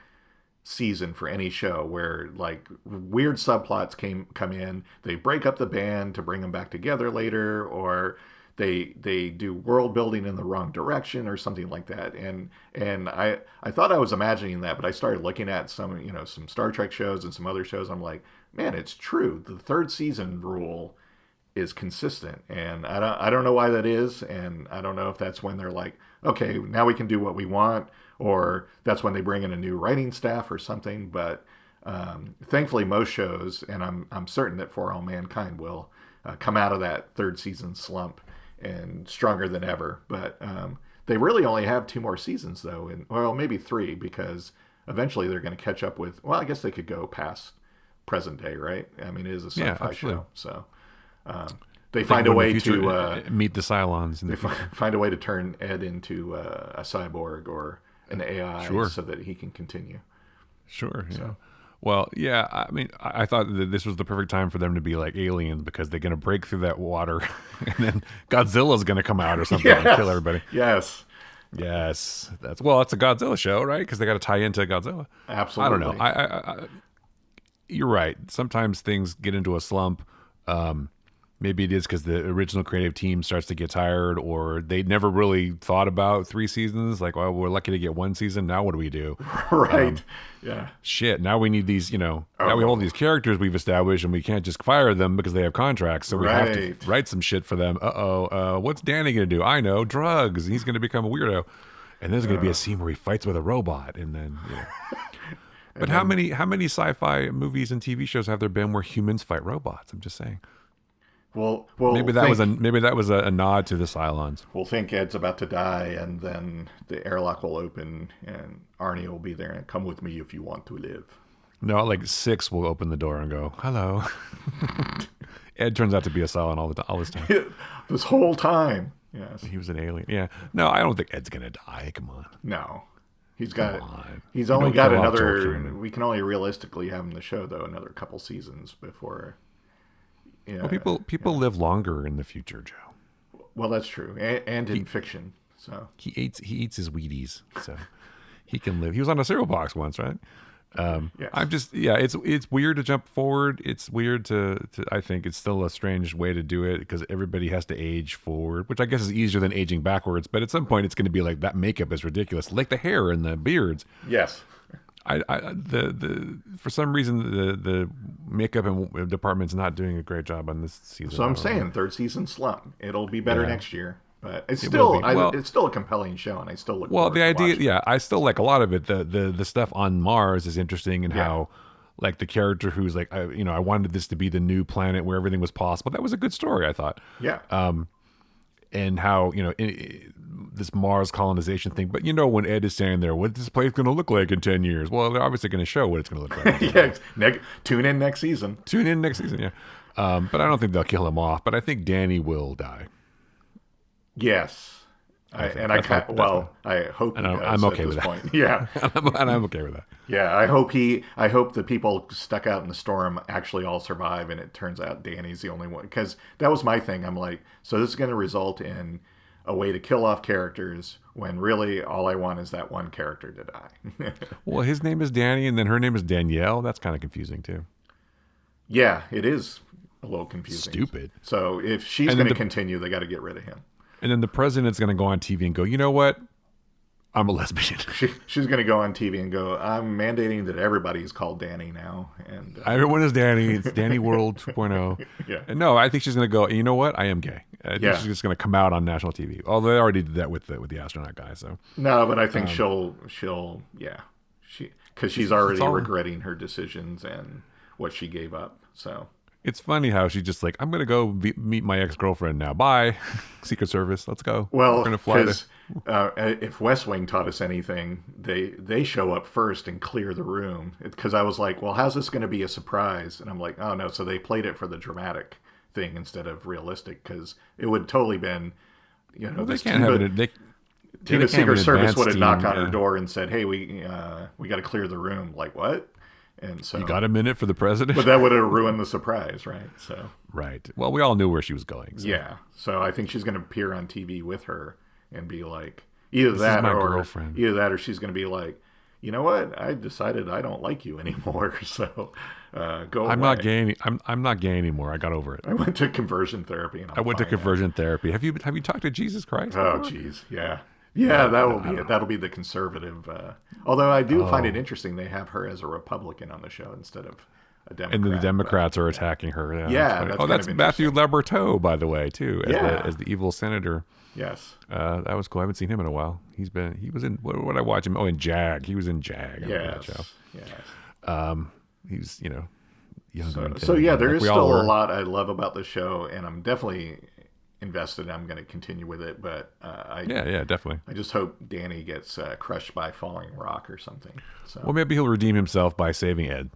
season for any show where like weird subplots come in. They break up the band to bring them back together later, or they do world building in the wrong direction or something like that. And I thought I was imagining that, but I started looking at some Star Trek shows and some other shows. I'm like, man, it's true. The third season rule is consistent, and I don't know why that is, and I don't know if that's when they're like, okay, now we can do what we want, or that's when they bring in a new writing staff or something. But thankfully, most shows, and I'm certain that For All Mankind will come out of that third season slump and stronger than ever. But they really only have 2 more seasons though, and well, maybe 3, because eventually they're going to catch up with. Well, I guess they could go past present day, right? I mean, it is a sci-fi show, so. They find a way to meet the Cylons. they find a way to turn Ed into a cyborg or an AI, Sure. so that he can continue. Sure. Yeah. Well, yeah. I mean, I thought that this was the perfect time for them to be like aliens because they're going to break through that water, and then Godzilla's going to come out or something and kill everybody. Yes, Yes, it's a Godzilla show, right? Because they got to tie into Godzilla. absolutely. I don't know. You're right. Sometimes things get into a slump. Maybe it is because the original creative team starts to get tired, or they never really thought about 3 seasons. Like, well, we're lucky to get 1 season. Now what do we do? Right. Yeah. Shit. Now we need these. Now we have all these characters we've established, and we can't just fire them because they have contracts. So we have to write some shit for them. What's Danny gonna do? I know, drugs. He's gonna become a weirdo, and there's gonna be a scene where he fights with a robot, and then. But how many sci-fi movies and TV shows have there been where humans fight robots? I'm just saying. Well, maybe that was a nod to the Cylons. We'll think Ed's about to die, and then the airlock will open, and Arnie will be there and come with me if you want to live. No, like 6 will open the door and go, "Hello." Ed turns out to be a Cylon all this time. This whole time, yes, he was an alien. Yeah, no, I don't think Ed's gonna die. Come on. No, he's only got another. We can only realistically have him in the show though another couple seasons before. Yeah, well, people live longer in the future, Joe. Well, that's true, and in fiction. So he eats his Wheaties, so he can live. He was on a cereal box once, right? yes. I'm just it's weird to jump forward. It's weird to I think it's still a strange way to do it because everybody has to age forward, which I guess is easier than aging backwards. But at some point, it's going to be like that makeup is ridiculous, like the hair and the beards. Yes. The for some reason the makeup and department's not doing a great job on this season. So I'm I don't know. saying third season slump. It'll be better Yeah, next year, but it's it will still be. Well, it's still a compelling show, and I still look well, forward the to idea, watching it. yeah, I still like a lot of it. The stuff on Mars is interesting, and Yeah, how like the character who's like, I wanted this to be the new planet where everything was possible. That was a good story, I thought. yeah, And how this Mars colonization thing. But when Ed is standing there, what's this place going to look like in 10 years? Well, they're obviously going to show what it's going to look like in 10 yeah. years. Tune in next season. Tune in next season, yeah. But I don't think they'll kill him off. But I think Danny will die. Yes. I think I I hope he and does I'm okay at with this that. point. Yeah, And I'm okay with that. yeah. I hope the people stuck out in the storm actually all survive, and it turns out Danny's the only one. Because that was my thing. I'm like, so this is going to result in a way to kill off characters when really all I want is that one character to die. Well, his name is Danny, and then her name is Danielle. That's kind of confusing too. Yeah, it is a little confusing. Stupid. So if she's And going then to the continue, they got to get rid of him. and then the president's going to go on TV and go, you know what? I'm a lesbian. She's going to go on TV and go, I'm mandating that everybody's called Danny now. And Everyone is Danny. It's Danny World 2.0. yeah. And no, I think she's going to go, you know what? I am gay. I think Yeah. she's just going to come out on national TV. Although they already did that with the astronaut guy. So No, but I think yeah. Because she's already all- regretting her decisions and what she gave up. So it's funny how she's just like, I'm going to go meet my ex-girlfriend now. Bye. Secret Service. Let's go. well, We're going to fly to... because if West Wing taught us anything, they show up first and clear the room. Because I was like, well, how's this going to be a surprise? And I'm like, oh no. So they played it for the dramatic thing instead of realistic. Because it would totally been, Well, they this can't have it. Tina they can't have Secret an Service advanced would have knocked team, on her yeah. door and said, hey, we got to clear the room. Like what? And so You got a minute for the president? but that would have ruined the surprise, right? So Right. Well, we all knew where she was going. So. yeah. So I think she's going to appear on TV with her and be like, either This is that my or girlfriend. either that or she's going to be like, you know what? I decided I don't like you anymore. So go I'm away. not gay. I'm not gay anymore. I got over it. I went to conversion therapy and I went to conversion therapy. Have you talked to Jesus Christ? Oh, before? geez, yeah, yeah. That will be it. That'll be the conservative. Although I do find it interesting they have her as a Republican on the show instead of a Democrat. And then the Democrats but, are attacking her. Yeah, Yeah, funny. that's Oh, kind that's of Matthew Liberto, by the way, too, Yeah. as the evil senator. Yes. That was cool. I haven't seen him in a while. He was in what did I watch him? Oh, in Jag. He was in Jag. I remember that Yes. show. Yes. He's younger. and So yeah, there like is we all still were. a lot I love about the show, and I'm definitely invested. I'm going to continue with it, but Yeah, definitely. I just hope Danny gets crushed by falling rock or something. So Well, maybe he'll redeem himself by saving Ed.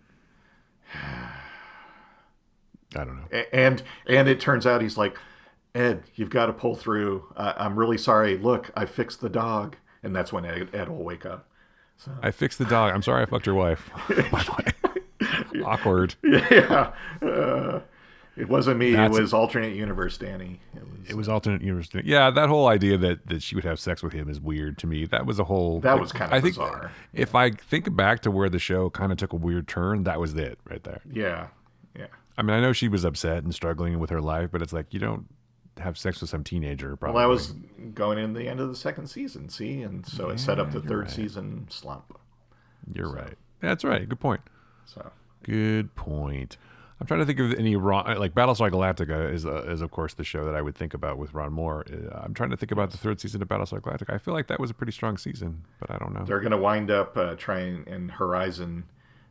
I don't know. and it turns out he's like, Ed, you've got to pull through. I'm really sorry. Look, I fixed the dog, and that's when Ed will wake up. So I fixed the dog. I'm sorry I fucked your wife. By the way. Awkward. yeah. It wasn't me. That's- It was alternate universe Danny. It was alternate universe. Yeah, that whole idea that she would have sex with him is weird to me. That was a whole. That was kind of I think bizarre. if I think back to where the show kind of took a weird turn, that was it right there. Yeah. Yeah. I mean, I know she was upset and struggling with her life, but it's like you don't have sex with some teenager. Probably. Well, that was going in the end of the second season, see? And so it set up the third season slump. You're right. That's right. Good point. So, Good point. I'm trying to think of any like Battlestar Galactica is of course the show that I would think about with Ron Moore. I'm trying to think about the third season of Battlestar Galactica. I feel like that was a pretty strong season, but I don't know. they're going to wind up trying in Horizon.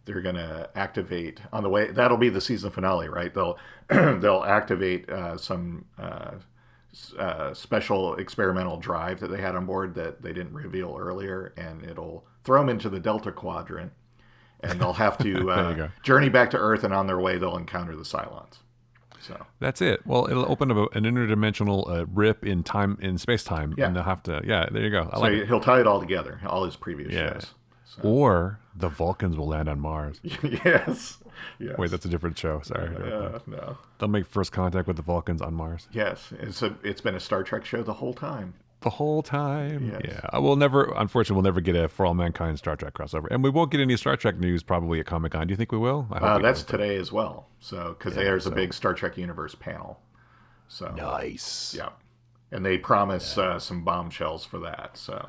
They're going to activate on the way. That'll be the season finale, right? They'll they'll activate some special experimental drive that they had on board that they didn't reveal earlier, and it'll throw them into the Delta Quadrant, and they'll have There you to go. journey back to Earth, and on their way they'll encounter the Cylons. So That's it. Well, it'll open up an interdimensional rip in time, in space time, Yeah. and they'll have to. Yeah, there you go. I so like it. he'll tie it all together, all his previous Yeah. shows. Or the Vulcans will land on Mars. Yes. Yes. Wait, that's a different show. Sorry. No. They'll make first contact with the Vulcans on Mars. Yes. It's been a Star Trek show the whole time. The whole time. Yes. Yeah. I will never, unfortunately, we'll never get a For All Mankind Star Trek crossover. And we won't get any Star Trek news probably at Comic Con. Do you think we will? I hope we That's do. today as well. So, because there's a big Star Trek universe panel. So, Nice. yeah. And they promise some bombshells for that. So,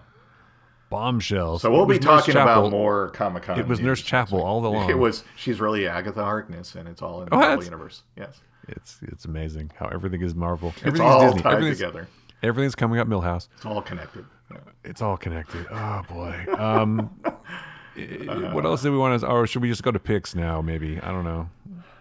Bombshells. So It we'll be was Nurse talking about Chapel. more Comic It Con was Nurse news next Chapel week. all It along. was. She's really Agatha Harkness, and it's all in the Oh, Marvel that's universe. Yes, it's amazing how everything is Marvel. it's Everything's all Disney. tied together. Everything's coming up Millhouse. It's all connected. Yeah. It's all connected. Oh boy. What else did we want to? Or should we just go to picks now? Maybe I don't know.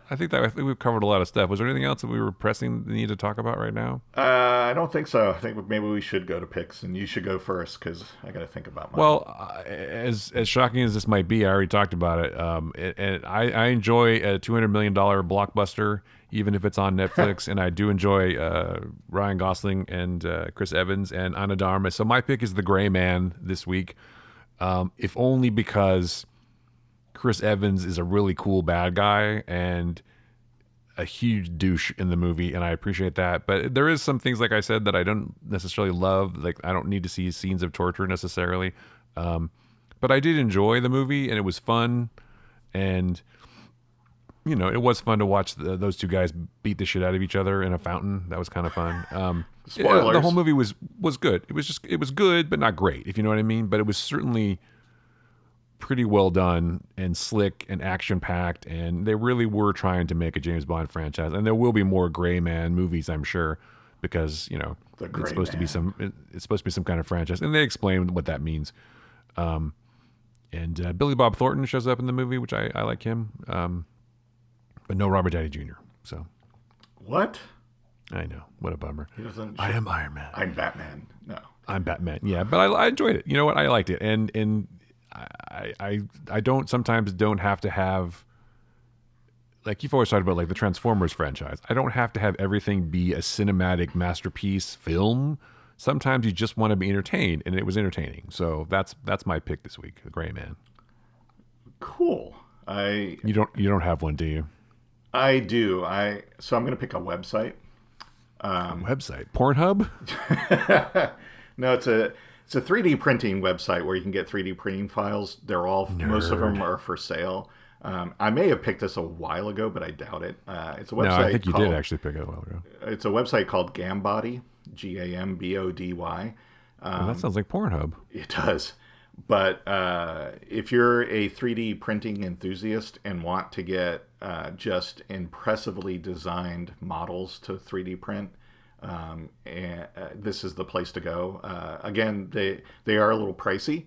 I think we've covered a lot of stuff. Was there anything else that we were pressing the need to talk about right now? I don't think so. I think maybe we should go to picks, and you should go first because I got to think about mine. Well, as shocking as this might be, I already talked about it. And I enjoy a $200 million blockbuster, even if it's on Netflix. And I do enjoy Ryan Gosling and Chris Evans and Ana de Armas. So my pick is The Gray Man this week, if only because Chris Evans is a really cool bad guy and a huge douche in the movie, and I appreciate that. But there is some things, like I said, that I don't necessarily love. Like I don't need to see scenes of torture necessarily, but I did enjoy the movie, and it was fun, and it was fun to watch those two guys beat the shit out of each other in a fountain. That was kind of fun. Spoilers. The whole movie was good. It was good, but not great, if you know what I mean. But it was certainly pretty well done and slick and action packed, and they really were trying to make a James Bond franchise. And there will be more Gray Man movies, I'm sure, because it's supposed to be some kind of franchise, and they explain what that means. And Billy Bob Thornton shows up in the movie, which I like him, but no Robert Downey Jr. So What? I know, what a bummer. He doesn't. I am Iron Man. I'm Batman. No. I'm Batman. Yeah, but I enjoyed it. You know what? I liked it, and I sometimes don't have to have, like you've always talked about, like the Transformers franchise. I don't have to have everything be a cinematic masterpiece film. Sometimes you just want to be entertained, and it was entertaining. So that's my pick this week, The Gray Man. Cool. You don't have one, do you? I do. So I'm going to pick a website. A website, Pornhub? No, it's a 3D printing website where you can get 3D printing files. Most of them are for sale. I may have picked this a while ago, but I doubt it. It's a website. No, I think you did actually pick it a while ago. It's a website called Gambody, Gambody. That sounds like Pornhub. It does. But if you're a 3D printing enthusiast and want to get just impressively designed models to 3D print, this is the place to go. Again, they are a little pricey,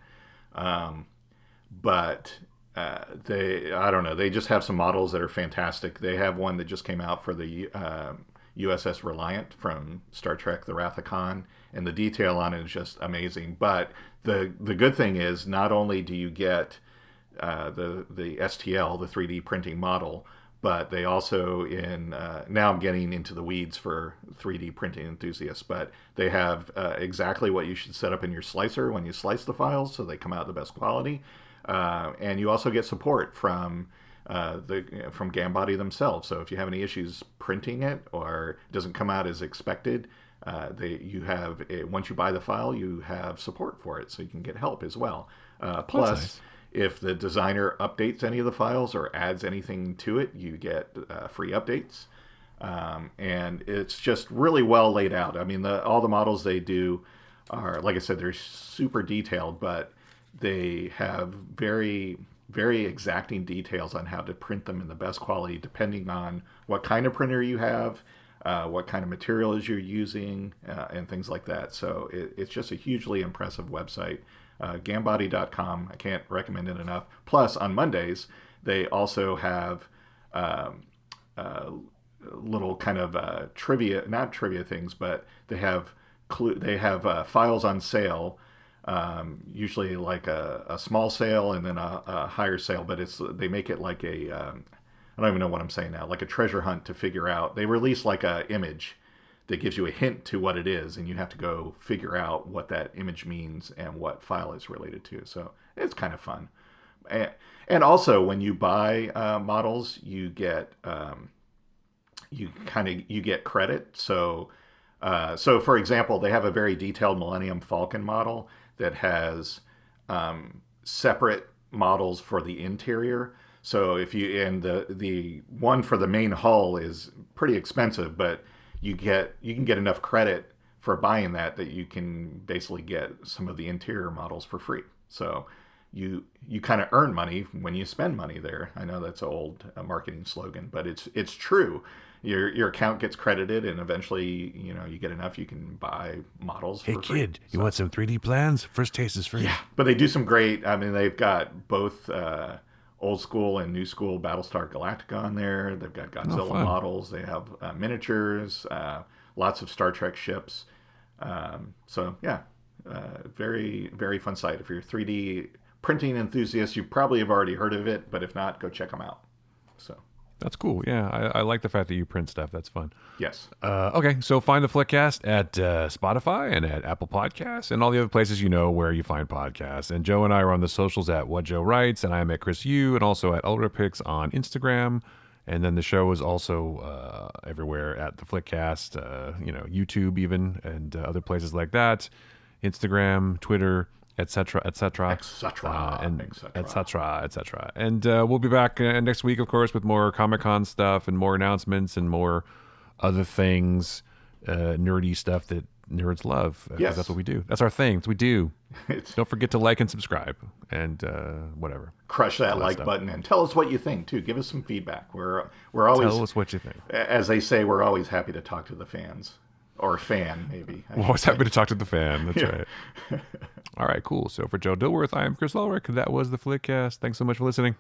but I don't know. They just have some models that are fantastic. They have one that just came out for the USS Reliant from Star Trek: The Wrath of Khan, and the detail on it is just amazing. But the good thing is, not only do you get the STL, the 3D printing model, but they also now I'm getting into the weeds for 3D printing enthusiasts, but they have exactly what you should set up in your slicer when you slice the files, so they come out the best quality. And you also get support from Gambody themselves. So if you have any issues printing it or it doesn't come out as expected, once you buy the file, you have support for it, so you can get help as well. Plus, nice. If the designer updates any of the files or adds anything to it, you get free updates. And it's just really well laid out. I mean, all the models they do are, like I said, they're super detailed, but they have very, very exacting details on how to print them in the best quality, depending on what kind of printer you have, what kind of materials you're using, and things like that. So it's just a hugely impressive website. Gambody.com. I can't recommend it enough. Plus, on Mondays, they also have little kind of trivia, not trivia things, but they have files on sale. Usually like a small sale and then a higher sale, but they make it like I don't even know what I'm saying now, like a treasure hunt to figure out. They release like a image that gives you a hint to what it is, and you have to go figure out what that image means and what file it's related to. So it's kind of fun. And also, when you buy models, you get you get credit. So for example, they have a very detailed Millennium Falcon model that has separate models for the interior. So the one for the main hull is pretty expensive, but you can get enough credit for buying that you can basically get some of the interior models for free. So you kind of earn money when you spend money there. I know that's an old marketing slogan, but it's true. Your account gets credited, and eventually, you get enough, you can buy models Hey for free. kid, you want some 3D plans? First taste is free. Yeah, but they do some great. I mean, they've got both old school and new school Battlestar Galactica on there. They've got Godzilla models. They have miniatures, lots of Star Trek ships. So yeah, very very fun site. If you're a 3D printing enthusiast, you probably have already heard of it, but if not, go check them out. So. That's cool. Yeah, I like the fact that you print stuff. That's fun. Yes. Okay, so find the Flickcast at Spotify and at Apple Podcasts and all the other places where you find podcasts. And Joe and I are on the socials at What Joe Writes, and I am at Chris Yu, and also at UltraPix on Instagram. And then the show is also everywhere at the Flickcast, YouTube even, and other places like that, Instagram, Twitter, etc., etc., and etc., etc. And we'll be back next week, of course, with more Comic-Con stuff and more announcements and more other things, nerdy stuff that nerds love. Yes, that's what we do. That's our thing. It's what we do. Don't forget to like and subscribe and whatever. Crush that like button and tell us what you think too. Give us some feedback. We're always tell us what you think. As they say, we're always happy to talk to the fans. Or fan, maybe. We're always happy to talk to the fan. That's right. All right, cool. So for Joe Dilworth, I am Chris Ulrich. That was the Flickcast. Thanks so much for listening.